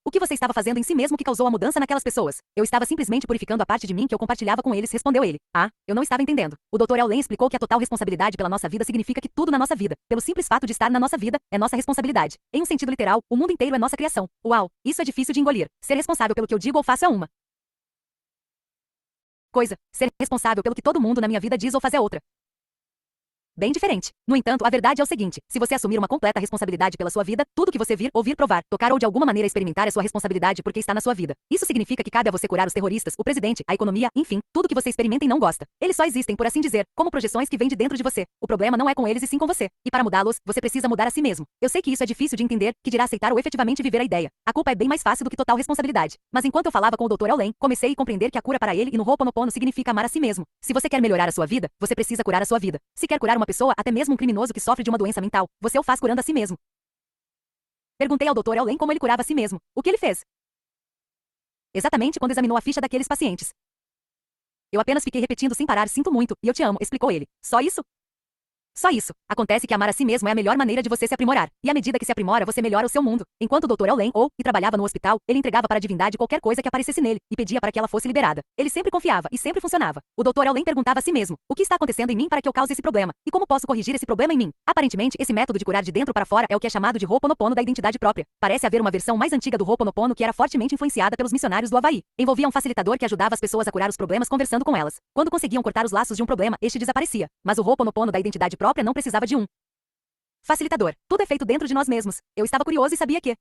Speaker 3: O que você estava fazendo em si mesmo que causou a mudança naquelas pessoas? Eu estava simplesmente purificando a parte de mim que eu compartilhava com eles, respondeu ele. Ah, eu não estava entendendo. O Dr. Ellen explicou que a total responsabilidade pela nossa vida significa que tudo na nossa vida, pelo simples fato de estar na nossa vida, é nossa responsabilidade. Em um sentido literal, o mundo inteiro é nossa criação. Uau, isso é difícil de engolir. Ser responsável pelo que eu digo ou faço é uma coisa, ser responsável pelo que todo mundo na minha vida diz ou faz é outra. Bem diferente. No entanto, a verdade é o seguinte: se você assumir uma completa responsabilidade pela sua vida, tudo que você vir, ouvir, provar, tocar ou de alguma maneira experimentar é sua responsabilidade porque está na sua vida. Isso significa que cabe a você curar os terroristas, o presidente, a economia, enfim, tudo que você experimenta e não gosta. Eles só existem, por assim dizer, como projeções que vêm de dentro de você. O problema não é com eles e sim com você. E para mudá-los, você precisa mudar a si mesmo. Eu sei que isso é difícil de entender, que dirá aceitar ou efetivamente viver a ideia. A culpa é bem mais fácil do que total responsabilidade. Mas enquanto eu falava com o Dr. Ellen, comecei a compreender que a cura para ele e no Ho'oponopono significa amar a si mesmo. Se você quer melhorar a sua vida, você precisa curar a sua vida. Se quer curar uma pessoa, até mesmo um criminoso que sofre de uma doença mental, você o faz curando a si mesmo. Perguntei ao Dr. Ellen como ele curava a si mesmo. O que ele fez? Exatamente quando examinou a ficha daqueles pacientes. Eu apenas fiquei repetindo sem parar, sinto muito, e eu te amo, explicou ele. Só isso? Só isso. Acontece que amar a si mesmo é a melhor maneira de você se aprimorar. E à medida que se aprimora, você melhora o seu mundo. Enquanto o Dr. Eulen e trabalhava no hospital, ele entregava para a divindade qualquer coisa que aparecesse nele e pedia para que ela fosse liberada. Ele sempre confiava e sempre funcionava. O Dr. Eulen perguntava a si mesmo: o que está acontecendo em mim para que eu cause esse problema? E como posso corrigir esse problema em mim? Aparentemente, esse método de curar de dentro para fora é o que é chamado de Ho'oponopono da identidade própria. Parece haver uma versão mais antiga do Ho'oponopono que era fortemente influenciada pelos missionários do Havaí. Envolvia um facilitador que ajudava as pessoas a curar os problemas conversando com elas. Quando conseguiam cortar os laços de um problema, este desaparecia. Mas o Ho'oponopono da identidade própria não precisava de um facilitador. Tudo é feito dentro de nós mesmos. Eu estava curioso e sabia que,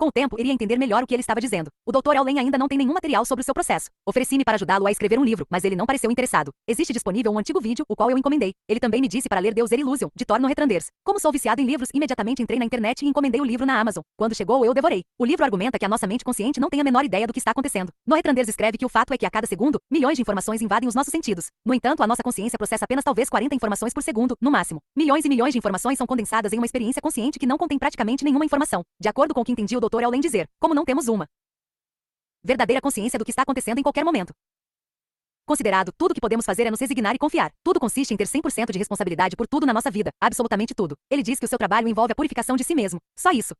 Speaker 3: com o tempo, iria entender melhor o que ele estava dizendo. O Dr. Eulen ainda não tem nenhum material sobre o seu processo. Ofereci-me para ajudá-lo a escrever um livro, mas ele não pareceu interessado. Existe disponível um antigo vídeo, o qual eu encomendei. Ele também me disse para ler Deus Illusion, de Thor Retranders. Como sou viciado em livros, imediatamente entrei na internet e encomendei o livro na Amazon. Quando chegou, eu devorei. O livro argumenta que a nossa mente consciente não tem a menor ideia do que está acontecendo. Retranders escreve que o fato é que a cada segundo, milhões de informações invadem os nossos sentidos. No entanto, a nossa consciência processa apenas talvez 40 informações por segundo, no máximo. Milhões e milhões de informações são condensadas em uma experiência consciente que não contém praticamente nenhuma informação. De acordo com o que entendi o Dr. Eulen dizer, como não temos uma verdadeira consciência do que está acontecendo em qualquer momento. Considerado, tudo o que podemos fazer é nos resignar e confiar. Tudo consiste em ter 100% de responsabilidade por tudo na nossa vida, absolutamente tudo. Ele diz que o seu trabalho envolve a purificação de si mesmo. Só isso.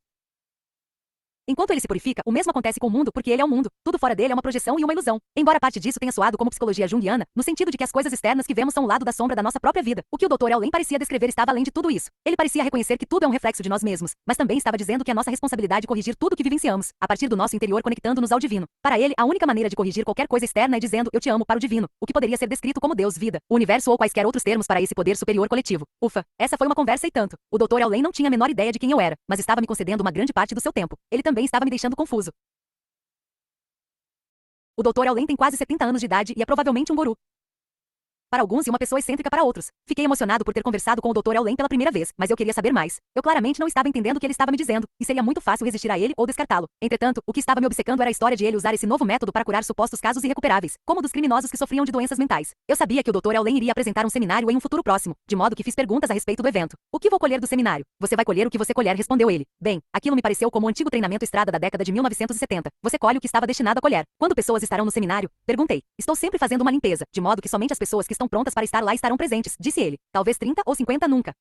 Speaker 3: Enquanto ele se purifica, o mesmo acontece com o mundo porque ele é o mundo. Tudo fora dele é uma projeção e uma ilusão. Embora parte disso tenha soado como psicologia junguiana, no sentido de que as coisas externas que vemos são o lado da sombra da nossa própria vida. O que o Dr. Eulen parecia descrever estava além de tudo isso. Ele parecia reconhecer que tudo é um reflexo de nós mesmos, mas também estava dizendo que é nossa responsabilidade corrigir tudo o que vivenciamos, a partir do nosso interior conectando-nos ao divino. Para ele, a única maneira de corrigir qualquer coisa externa é dizendo eu te amo para o divino, o que poderia ser descrito como Deus, vida, o universo ou quaisquer outros termos para esse poder superior coletivo. Ufa, essa foi uma conversa e tanto. O Dr. Eulen não tinha a menor ideia de quem eu era, mas estava me concedendo uma grande parte do seu tempo. Ele também estava me deixando confuso. O Dr. Eulen tem quase 70 anos de idade e é provavelmente um guru para alguns e uma pessoa excêntrica para outros. Fiquei emocionado por ter conversado com o Dr. Eulen pela primeira vez, mas eu queria saber mais. Eu claramente não estava entendendo o que ele estava me dizendo, e seria muito fácil resistir a ele ou descartá-lo. Entretanto, o que estava me obcecando era a história de ele usar esse novo método para curar supostos casos irrecuperáveis, como dos criminosos que sofriam de doenças mentais. Eu sabia que o Dr. Eulen iria apresentar um seminário em um futuro próximo, de modo que fiz perguntas a respeito do evento. O que vou colher do seminário? Você vai colher o que você colher, respondeu ele. Bem, aquilo me pareceu como o antigo treinamento estrada da década de 1970. Você colhe o que estava destinado a colher. Quando pessoas estarão no seminário? Perguntei. Estou sempre fazendo uma limpeza, de modo que somente as pessoas que estão prontas para estar lá estarão presentes, disse ele. Talvez 30 ou 50 nunca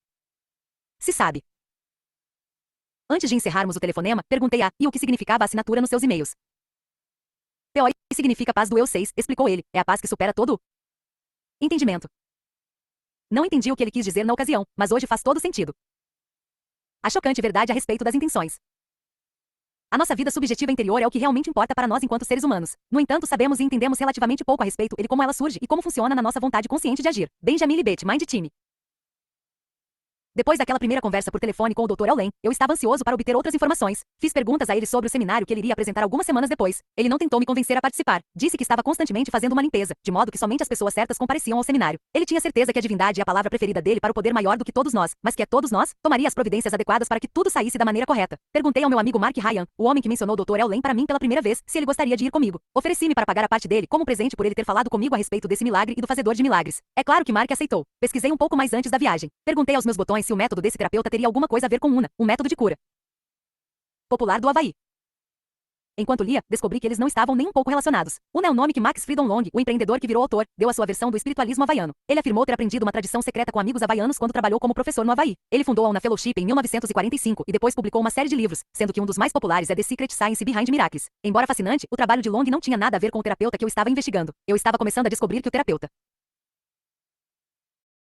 Speaker 3: se sabe. Antes de encerrarmos o telefonema, perguntei e o que significava a assinatura nos seus e-mails. POI significa paz do eu 6, explicou ele. É a paz que supera todo o entendimento. Não entendi o que ele quis dizer na ocasião, mas hoje faz todo sentido. A chocante verdade a respeito das intenções. A nossa vida subjetiva interior é o que realmente importa para nós enquanto seres humanos. No entanto, sabemos e entendemos relativamente pouco a respeito dele, como ela surge e como funciona na nossa vontade consciente de agir. Benjamin Libet, Mind Team. Depois daquela primeira conversa por telefone com o Dr. Eulen, eu estava ansioso para obter outras informações. Fiz perguntas a ele sobre o seminário que ele iria apresentar algumas semanas depois. Ele não tentou me convencer a participar. Disse que estava constantemente fazendo uma limpeza, de modo que somente as pessoas certas compareciam ao seminário. Ele tinha certeza que a divindade é a palavra preferida dele para o poder maior do que todos nós, mas que todos nós tomaria as providências adequadas para que tudo saísse da maneira correta. Perguntei ao meu amigo Mark Ryan, o homem que mencionou o Dr. Eulen para mim pela primeira vez, se ele gostaria de ir comigo. Ofereci-me para pagar a parte dele como presente por ele ter falado comigo a respeito desse milagre e do fazedor de milagres. É claro que Mark aceitou. Pesquisei um pouco mais antes da viagem. Perguntei aos meus botões se o método desse terapeuta teria alguma coisa a ver com Una, um método de cura popular do Havaí. Enquanto lia, descobri que eles não estavam nem um pouco relacionados. Una é o nome que Max Freedom Long, o empreendedor que virou autor, deu à sua versão do espiritualismo havaiano. Ele afirmou ter aprendido uma tradição secreta com amigos havaianos quando trabalhou como professor no Havaí. Ele fundou a Una Fellowship em 1945 e depois publicou uma série de livros, sendo que um dos mais populares é The Secret Science Behind Miracles. Embora fascinante, o trabalho de Long não tinha nada a ver com o terapeuta que eu estava investigando. Eu estava começando a descobrir que o terapeuta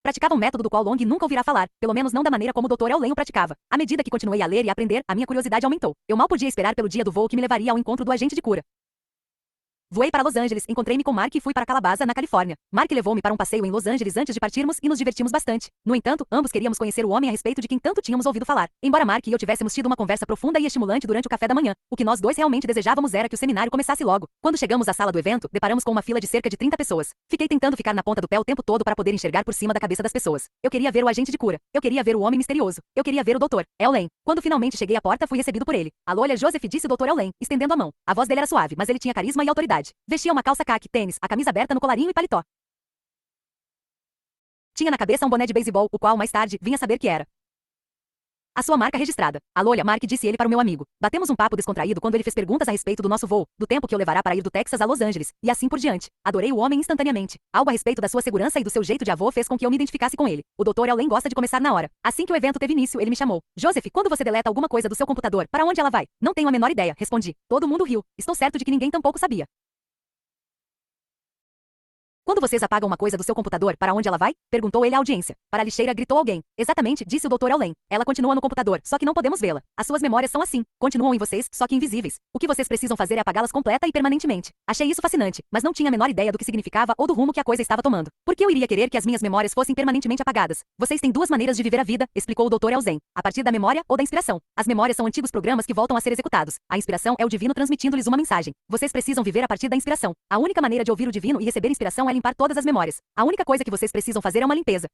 Speaker 3: praticava um método do qual Long nunca ouvirá falar, pelo menos não da maneira como o Dr. Eulen o praticava. À medida que continuei a ler e a aprender, a minha curiosidade aumentou. Eu mal podia esperar pelo dia do voo que me levaria ao encontro do agente de cura. Voei para Los Angeles, encontrei-me com Mark e fui para Calabasas, na Califórnia. Mark levou-me para um passeio em Los Angeles antes de partirmos e nos divertimos bastante. No entanto, ambos queríamos conhecer o homem a respeito de quem tanto tínhamos ouvido falar. Embora Mark e eu tivéssemos tido uma conversa profunda e estimulante durante o café da manhã, o que nós dois realmente desejávamos era que o seminário começasse logo. Quando chegamos à sala do evento, deparamos com uma fila de cerca de 30 pessoas. Fiquei tentando ficar na ponta do pé o tempo todo para poder enxergar por cima da cabeça das pessoas. Eu queria ver o agente de cura. Eu queria ver o homem misterioso. Eu queria ver o Dr. Eulen. Quando finalmente cheguei à porta, fui recebido por ele. Alô, olha, Joseph, disse o Dr. Eulen, estendendo a mão. A voz dele era suave, mas ele tinha carisma e autoridade. Vestia uma calça caque, tênis, a camisa aberta no colarinho e paletó. Tinha na cabeça um boné de beisebol, o qual mais tarde vinha saber que era A sua marca registrada. Alô, Mark, disse ele para o meu amigo. Batemos um papo descontraído quando ele fez perguntas a respeito do nosso voo, do tempo que eu levará para ir do Texas a Los Angeles, e assim por diante. Adorei o homem instantaneamente. Algo a respeito da sua segurança e do seu jeito de avô fez com que eu me identificasse com ele. O Dr. Allen gosta de começar na hora. Assim que o evento teve início, ele me chamou. Joseph, quando você deleta alguma coisa do seu computador, para onde ela vai? Não tenho a menor ideia, respondi. Todo mundo riu. Estou certo de que ninguém tampouco sabia. Quando vocês apagam uma coisa do seu computador, para onde ela vai? Perguntou ele à audiência. Para a lixeira, gritou alguém. Exatamente, disse o Dr. Allen. Ela continua no computador, só que não podemos vê-la. As suas memórias são assim. Continuam em vocês, só que invisíveis. O que vocês precisam fazer é apagá-las completa e permanentemente. Achei isso fascinante, mas não tinha a menor ideia do que significava ou do rumo que a coisa estava tomando. Por que eu iria querer que as minhas memórias fossem permanentemente apagadas? Vocês têm duas maneiras de viver a vida, explicou o Dr. Elzen. A partir da memória ou da inspiração. As memórias são antigos programas que voltam a ser executados. A inspiração é o divino transmitindo-lhes uma mensagem. Vocês precisam viver a partir da inspiração. A única maneira de ouvir o divino e receber inspiração é limpar todas as memórias. A única coisa que vocês precisam fazer é uma limpeza.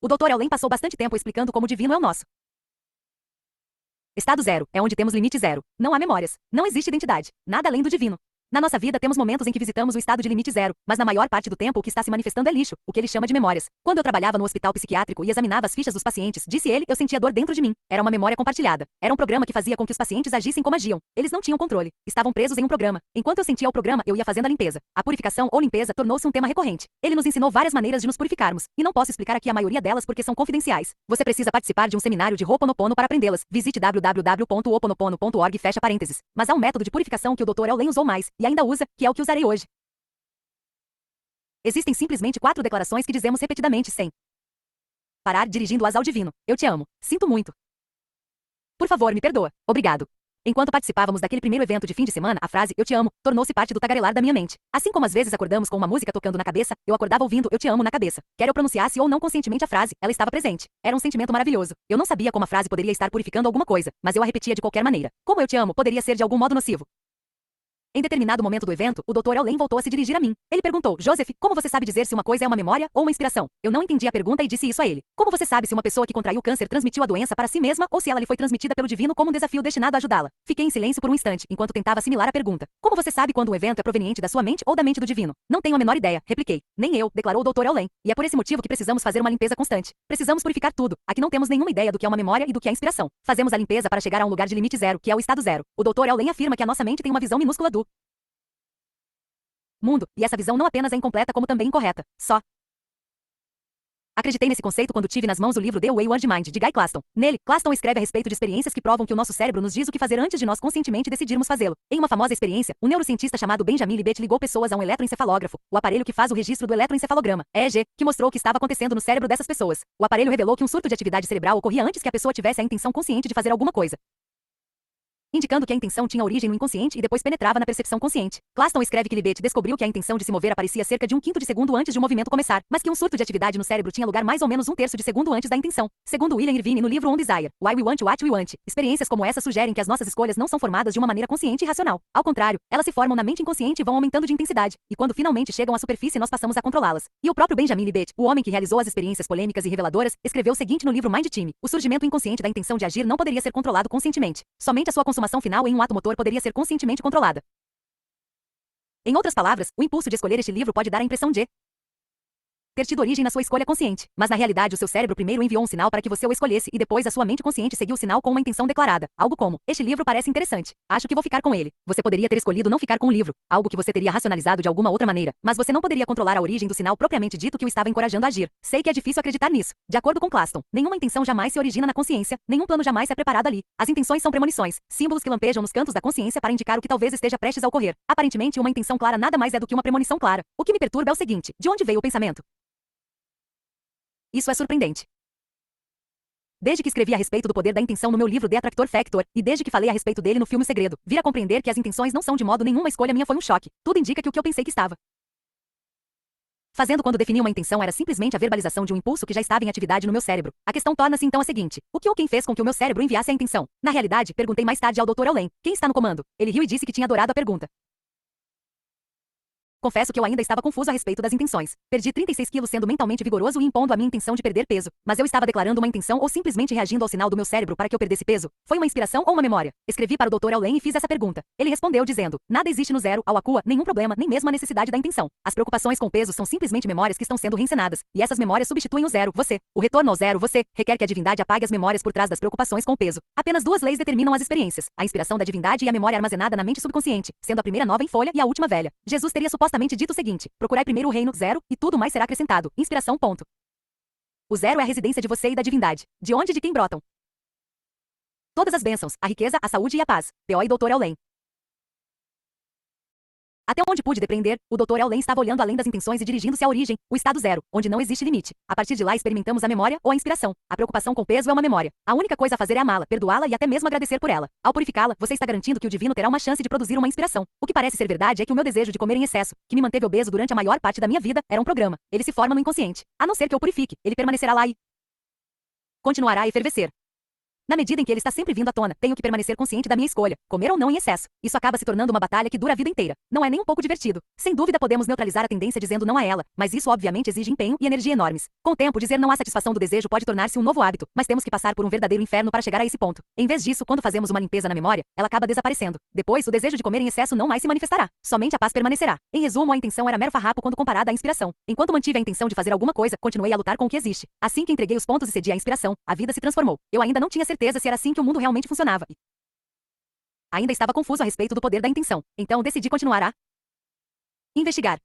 Speaker 3: O Dr. Allen passou bastante tempo explicando como o divino é o nosso. Estado zero é onde temos limite zero. Não há memórias. Não existe identidade. Nada além do divino. Na nossa vida temos momentos em que visitamos o estado de limite zero, mas na maior parte do tempo o que está se manifestando é lixo, o que ele chama de memórias. Quando eu trabalhava no hospital psiquiátrico e examinava as fichas dos pacientes, disse ele, eu sentia dor dentro de mim. Era uma memória compartilhada. Era um programa que fazia com que os pacientes agissem como agiam. Eles não tinham controle. Estavam presos em um programa. Enquanto eu sentia o programa, eu ia fazendo a limpeza. A purificação ou limpeza tornou-se um tema recorrente. Ele nos ensinou várias maneiras de nos purificarmos, e não posso explicar aqui a maioria delas porque são confidenciais. Você precisa participar de um seminário de Ho'oponopono para aprendê-las. Visite www.ho'oponopono.org, fecha parênteses. Mas há um método de purificação que o Dr. Allen usou mais, e ainda usa, que é o que usarei hoje. Existem simplesmente 4 declarações que dizemos repetidamente sem parar, dirigindo-as ao divino. Eu te amo. Sinto muito. Por favor, me perdoa. Obrigado. Enquanto participávamos daquele primeiro evento de fim de semana, a frase "eu te amo" tornou-se parte do tagarelar da minha mente. Assim como às vezes acordamos com uma música tocando na cabeça, eu acordava ouvindo "eu te amo" na cabeça. Quer eu pronunciasse ou não conscientemente a frase, ela estava presente. Era um sentimento maravilhoso. Eu não sabia como a frase poderia estar purificando alguma coisa, mas eu a repetia de qualquer maneira. Como "eu te amo" poderia ser de algum modo nocivo? Em determinado momento do evento, o Dr. Allen voltou a se dirigir a mim. Ele perguntou, Joseph, como você sabe dizer se uma coisa é uma memória ou uma inspiração? Eu não entendi a pergunta e disse isso a ele. Como você sabe se uma pessoa que contraiu câncer transmitiu a doença para si mesma ou se ela lhe foi transmitida pelo divino como um desafio destinado a ajudá-la? Fiquei em silêncio por um instante, enquanto tentava assimilar a pergunta. Como você sabe quando um evento é proveniente da sua mente ou da mente do divino? Não tenho a menor ideia, repliquei. Nem eu, declarou o Dr. Allen. E é por esse motivo que precisamos fazer uma limpeza constante. Precisamos purificar tudo. Aqui não temos nenhuma ideia do que é uma memória e do que é inspiração. Fazemos a limpeza para chegar a um lugar de limite zero, que é o estado zero. O Dr. Allen afirma que a nossa mente tem uma visão minúscula do mundo, e essa visão não apenas é incompleta como também incorreta. Só acreditei nesse conceito quando tive nas mãos o livro The Wayward Mind, de Guy Claston. Nele, Claston escreve a respeito de experiências que provam que o nosso cérebro nos diz o que fazer antes de nós conscientemente decidirmos fazê-lo. Em uma famosa experiência, um neurocientista chamado Benjamin Libet ligou pessoas a um eletroencefalógrafo, o aparelho que faz o registro do eletroencefalograma, EEG, que mostrou o que estava acontecendo no cérebro dessas pessoas. O aparelho revelou que um surto de atividade cerebral ocorria antes que a pessoa tivesse a intenção consciente de fazer alguma coisa, indicando que a intenção tinha origem no inconsciente e depois penetrava na percepção consciente. Claston escreve que Libet descobriu que a intenção de se mover aparecia cerca de 1/5 de segundo antes de o movimento começar, mas que um surto de atividade no cérebro tinha lugar mais ou menos 1/3 de segundo antes da intenção. Segundo William Irvine no livro On Desire, Why We Want What We Want, experiências como essa sugerem que as nossas escolhas não são formadas de uma maneira consciente e racional. Ao contrário, elas se formam na mente inconsciente e vão aumentando de intensidade, e quando finalmente chegam à superfície nós passamos a controlá-las. E o próprio Benjamin Libet, o homem que realizou as experiências polêmicas e reveladoras, escreveu o seguinte no livro Mind Team: o surgimento inconsciente da intenção de agir não poderia ser controlado conscientemente. Somente a sua consumação final em um ato motor poderia ser conscientemente controlada. Em outras palavras, o impulso de escolher este livro pode dar a impressão de ter tido origem na sua escolha consciente, mas na realidade o seu cérebro primeiro enviou um sinal para que você o escolhesse e depois a sua mente consciente seguiu o sinal com uma intenção declarada, algo como, este livro parece interessante, acho que vou ficar com ele. Você poderia ter escolhido não ficar com o livro, algo que você teria racionalizado de alguma outra maneira, mas você não poderia controlar a origem do sinal propriamente dito que o estava encorajando a agir. Sei que é difícil acreditar nisso. De acordo com Claston, nenhuma intenção jamais se origina na consciência, nenhum plano jamais é preparado ali. As intenções são premonições, símbolos que lampejam nos cantos da consciência para indicar o que talvez esteja prestes a ocorrer. Aparentemente uma intenção clara nada mais é do que uma premonição clara. O que me perturba é o seguinte, de onde veio o pensamento? Isso é surpreendente. Desde que escrevi a respeito do poder da intenção no meu livro The Attractor Factor, e desde que falei a respeito dele no filme O Segredo, vir a compreender que as intenções não são de modo nenhum uma escolha minha foi um choque. Tudo indica que o que eu pensei que estava fazendo quando defini uma intenção era simplesmente a verbalização de um impulso que já estava em atividade no meu cérebro. A questão torna-se então a seguinte: o que ou quem fez com que o meu cérebro enviasse a intenção? Na realidade, perguntei mais tarde ao Dr. Allen, quem está no comando? Ele riu e disse que tinha adorado a pergunta. Confesso que eu ainda estava confuso a respeito das intenções. Perdi 36 quilos sendo mentalmente vigoroso e impondo a minha intenção de perder peso. Mas eu estava declarando uma intenção ou simplesmente reagindo ao sinal do meu cérebro para que eu perdesse peso? Foi uma inspiração ou uma memória? Escrevi para o Dr. Allen e fiz essa pergunta. Ele respondeu dizendo: nada existe no zero, ao acua, nenhum problema, nem mesmo a necessidade da intenção. As preocupações com o peso são simplesmente memórias que estão sendo reencenadas, e essas memórias substituem o zero, você. O retorno ao zero, você, requer que a divindade apague as memórias por trás das preocupações com o peso. Apenas duas leis determinam as experiências: a inspiração da divindade e a memória armazenada na mente subconsciente, sendo a primeira nova em folha e a última velha. Jesus teria supostamente dito o seguinte: procurai primeiro o reino, zero, e tudo mais será acrescentado. Inspiração, ponto. O zero é a residência de você e da divindade. De onde e de quem brotam todas as bênçãos, a riqueza, a saúde e a paz. P.O. e Dr. Allen. Até onde pude depreender, o Dr. Allen estava olhando além das intenções e dirigindo-se à origem, o estado zero, onde não existe limite. A partir de lá experimentamos a memória ou a inspiração. A preocupação com o peso é uma memória. A única coisa a fazer é amá-la, perdoá-la e até mesmo agradecer por ela. Ao purificá-la, você está garantindo que o divino terá uma chance de produzir uma inspiração. O que parece ser verdade é que o meu desejo de comer em excesso, que me manteve obeso durante a maior parte da minha vida, era um programa. Ele se forma no inconsciente. A não ser que eu purifique, ele permanecerá lá e continuará a efervescer. Na medida em que ele está sempre vindo à tona, tenho que permanecer consciente da minha escolha, comer ou não em excesso. Isso acaba se tornando uma batalha que dura a vida inteira. Não é nem um pouco divertido. Sem dúvida podemos neutralizar a tendência dizendo não a ela, mas isso obviamente exige empenho e energia enormes. Com o tempo, dizer não à satisfação do desejo pode tornar-se um novo hábito, mas temos que passar por um verdadeiro inferno para chegar a esse ponto. Em vez disso, quando fazemos uma limpeza na memória, ela acaba desaparecendo. Depois, o desejo de comer em excesso não mais se manifestará. Somente a paz permanecerá. Em resumo, a intenção era mero farrapo quando comparada à inspiração. Enquanto mantive a intenção de fazer alguma coisa, continuei a lutar com o que existe. Assim que entreguei os pontos e cedi à inspiração, a vida se transformou. Eu ainda não tinha certeza se era assim que o mundo realmente funcionava. Ainda estava confuso a respeito do poder da intenção. Então decidi continuar a investigar.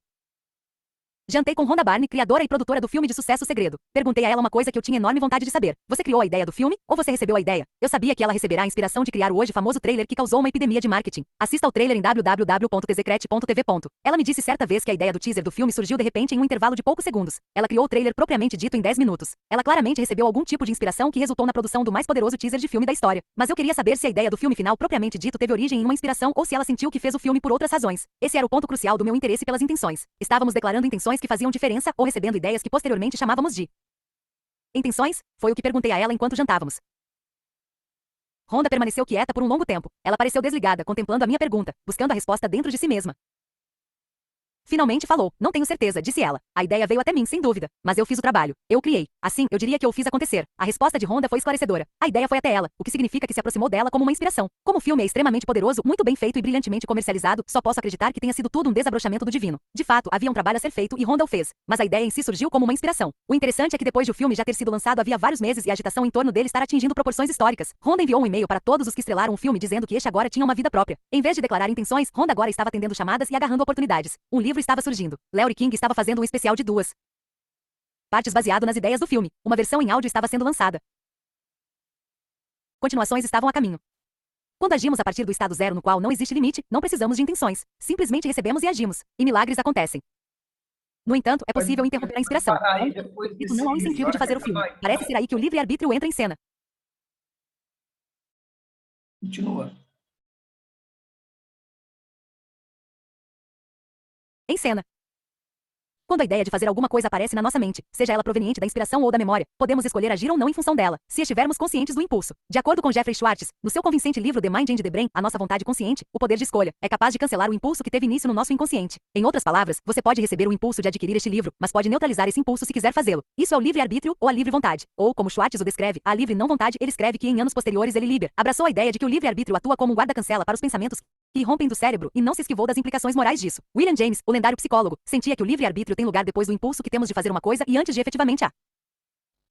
Speaker 3: Jantei com Rhonda Byrne, criadora e produtora do filme de sucesso O Segredo. Perguntei a ela uma coisa que eu tinha enorme vontade de saber. Você criou a ideia do filme? Ou você recebeu a ideia? Eu sabia que ela receberá a inspiração de criar o hoje famoso trailer que causou uma epidemia de marketing. Assista ao trailer em www.tzecret.tv. Ela me disse certa vez que a ideia do teaser do filme surgiu de repente em um intervalo de poucos segundos. Ela criou o trailer propriamente dito em 10 minutos. Ela claramente recebeu algum tipo de inspiração que resultou na produção do mais poderoso teaser de filme da história. Mas eu queria saber se a ideia do filme final propriamente dito teve origem em uma inspiração ou se ela sentiu que fez o filme por outras razões. Esse era o ponto crucial do meu interesse pelas intenções. Estávamos declarando intenções que faziam diferença ou recebendo ideias que posteriormente chamávamos de intenções? Foi o que perguntei a ela enquanto jantávamos. Rhonda permaneceu quieta por um longo tempo. Ela pareceu desligada, contemplando a minha pergunta, buscando a resposta dentro de si mesma. Finalmente falou. Não tenho certeza, disse ela. A ideia veio até mim, sem dúvida. Mas eu fiz o trabalho. Eu criei. Assim, eu diria que eu fiz acontecer. A resposta de Rhonda foi esclarecedora. A ideia foi até ela, o que significa que se aproximou dela como uma inspiração. Como o filme é extremamente poderoso, muito bem feito e brilhantemente comercializado, só posso acreditar que tenha sido tudo um desabrochamento do divino. De fato, havia um trabalho a ser feito e Rhonda o fez. Mas a ideia em si surgiu como uma inspiração. O interessante é que depois de o filme já ter sido lançado havia vários meses e a agitação em torno dele estar atingindo proporções históricas. Rhonda enviou um e-mail para todos os que estrelaram o filme dizendo que este agora tinha uma vida própria. Em vez de declarar intenções, Rhonda agora estava atendendo chamadas e agarrando oportunidades. Um livro estava surgindo. Larry King estava fazendo um especial de 2 partes baseado nas ideias do filme. Uma versão em áudio estava sendo lançada. Continuações estavam a caminho. Quando agimos a partir do estado zero no qual não existe limite, não precisamos de intenções. Simplesmente recebemos e agimos. E milagres acontecem. No entanto, é possível interromper a inspiração.
Speaker 1: Parar aí depois desse
Speaker 3: Não há um
Speaker 1: livro,
Speaker 3: incentivo de
Speaker 1: hora que
Speaker 3: fazer o filme.
Speaker 1: acabar,
Speaker 3: Parece ser aí que o livre-arbítrio entra em cena.
Speaker 1: continua.
Speaker 3: Em cena. Quando a ideia de fazer alguma coisa aparece na nossa mente, seja ela proveniente da inspiração ou da memória, podemos escolher agir ou não em função dela, se estivermos conscientes do impulso. De acordo com Jeffrey Schwartz, no seu convincente livro The Mind and the Brain, a nossa vontade consciente, o poder de escolha, é capaz de cancelar o impulso que teve início no nosso inconsciente. Em outras palavras, você pode receber o impulso de adquirir este livro, mas pode neutralizar esse impulso se quiser fazê-lo. Isso é o livre-arbítrio ou a livre vontade. Ou, como Schwartz o descreve, a livre não vontade, ele escreve que em anos posteriores ele Lieber abraçou a ideia de que o livre-arbítrio atua como um guarda-cancela para os pensamentos que rompem do cérebro e não se esquivou das implicações morais disso. William James, o lendário psicólogo, sentia que o livre-arbítrio tem lugar depois do impulso que temos de fazer uma coisa e antes de efetivamente a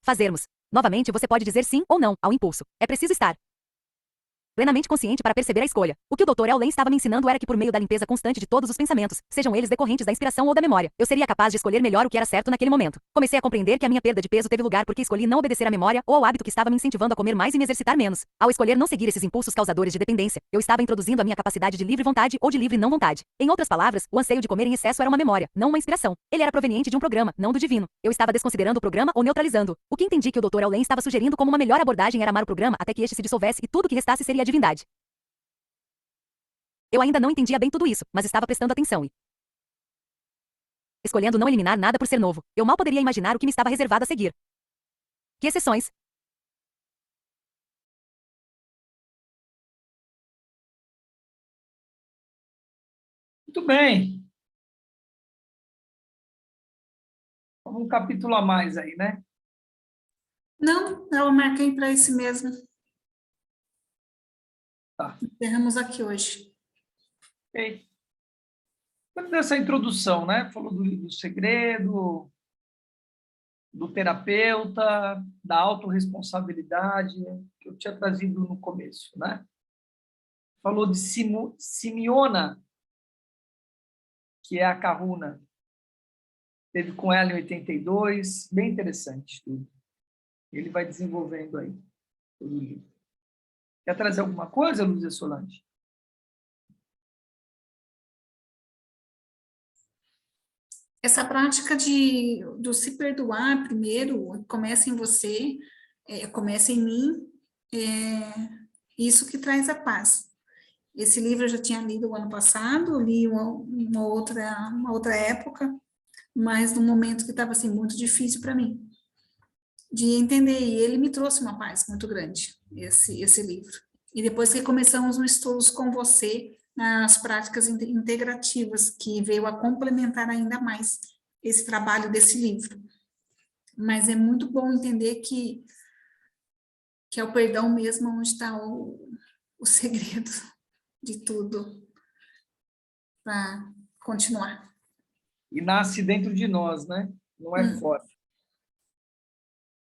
Speaker 3: fazermos. Novamente, você pode dizer sim ou não ao impulso. É preciso estar plenamente consciente para perceber a escolha. O que o Dr. Allen estava me ensinando era que por meio da limpeza constante de todos os pensamentos, sejam eles decorrentes da inspiração ou da memória, eu seria capaz de escolher melhor o que era certo naquele momento. Comecei a compreender que a minha perda de peso teve lugar porque escolhi não obedecer à memória ou ao hábito que estava me incentivando a comer mais e me exercitar menos. Ao escolher não seguir esses impulsos causadores de dependência, eu estava introduzindo a minha capacidade de livre vontade ou de livre não vontade. Em outras palavras, o anseio de comer em excesso era uma memória, não uma inspiração. Ele era proveniente de um programa, não do divino. Eu estava desconsiderando o programa ou neutralizando. O que entendi que o Dr. Allen estava sugerindo como uma melhor abordagem era amar o programa até que este se dissolvesse e tudo o que restasse seria a divindade. Eu ainda não entendia bem tudo isso, mas estava prestando atenção e escolhendo não eliminar nada por ser novo. Eu mal poderia imaginar o que me estava reservado a seguir. Que exceções?
Speaker 1: Muito bem. um capítulo a mais aí, né?
Speaker 2: Não, eu marquei para esse mesmo.
Speaker 1: Tá.
Speaker 2: Encerramos aqui hoje.
Speaker 1: Ok. Então, dessa introdução, né? Falou do segredo, do terapeuta, da autorresponsabilidade, que eu tinha trazido no começo, né? Falou de Simeona, que é a Kahuna. Teve com ela em 82, bem interessante tudo. Ele vai desenvolvendo aí todo o livro. Quer trazer alguma coisa, Lúcia Solange?
Speaker 2: Essa prática do se perdoar primeiro, começa em você, começa em mim, isso que traz a paz. Esse livro eu já tinha lido o ano passado, li uma outra época, mas num momento que estava assim, muito difícil para mim de entender, e ele me trouxe uma paz muito grande, esse livro. E depois que começamos um estudo com você, nas práticas integrativas, que veio a complementar ainda mais esse trabalho desse livro. Mas é muito bom entender que é o perdão mesmo onde está o segredo de tudo para continuar.
Speaker 1: E nasce dentro de nós, né? Não é fora.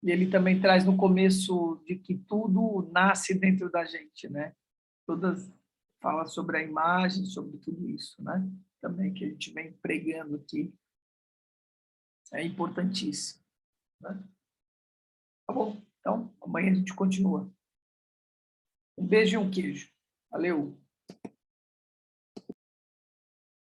Speaker 1: E ele também traz no começo de que tudo nasce dentro da gente, né? Todas fala sobre a imagem, sobre tudo isso, né? Também que a gente vem pregando aqui. É importantíssimo, né? Tá bom? Então, amanhã a gente continua. Um beijo e um queijo. Valeu!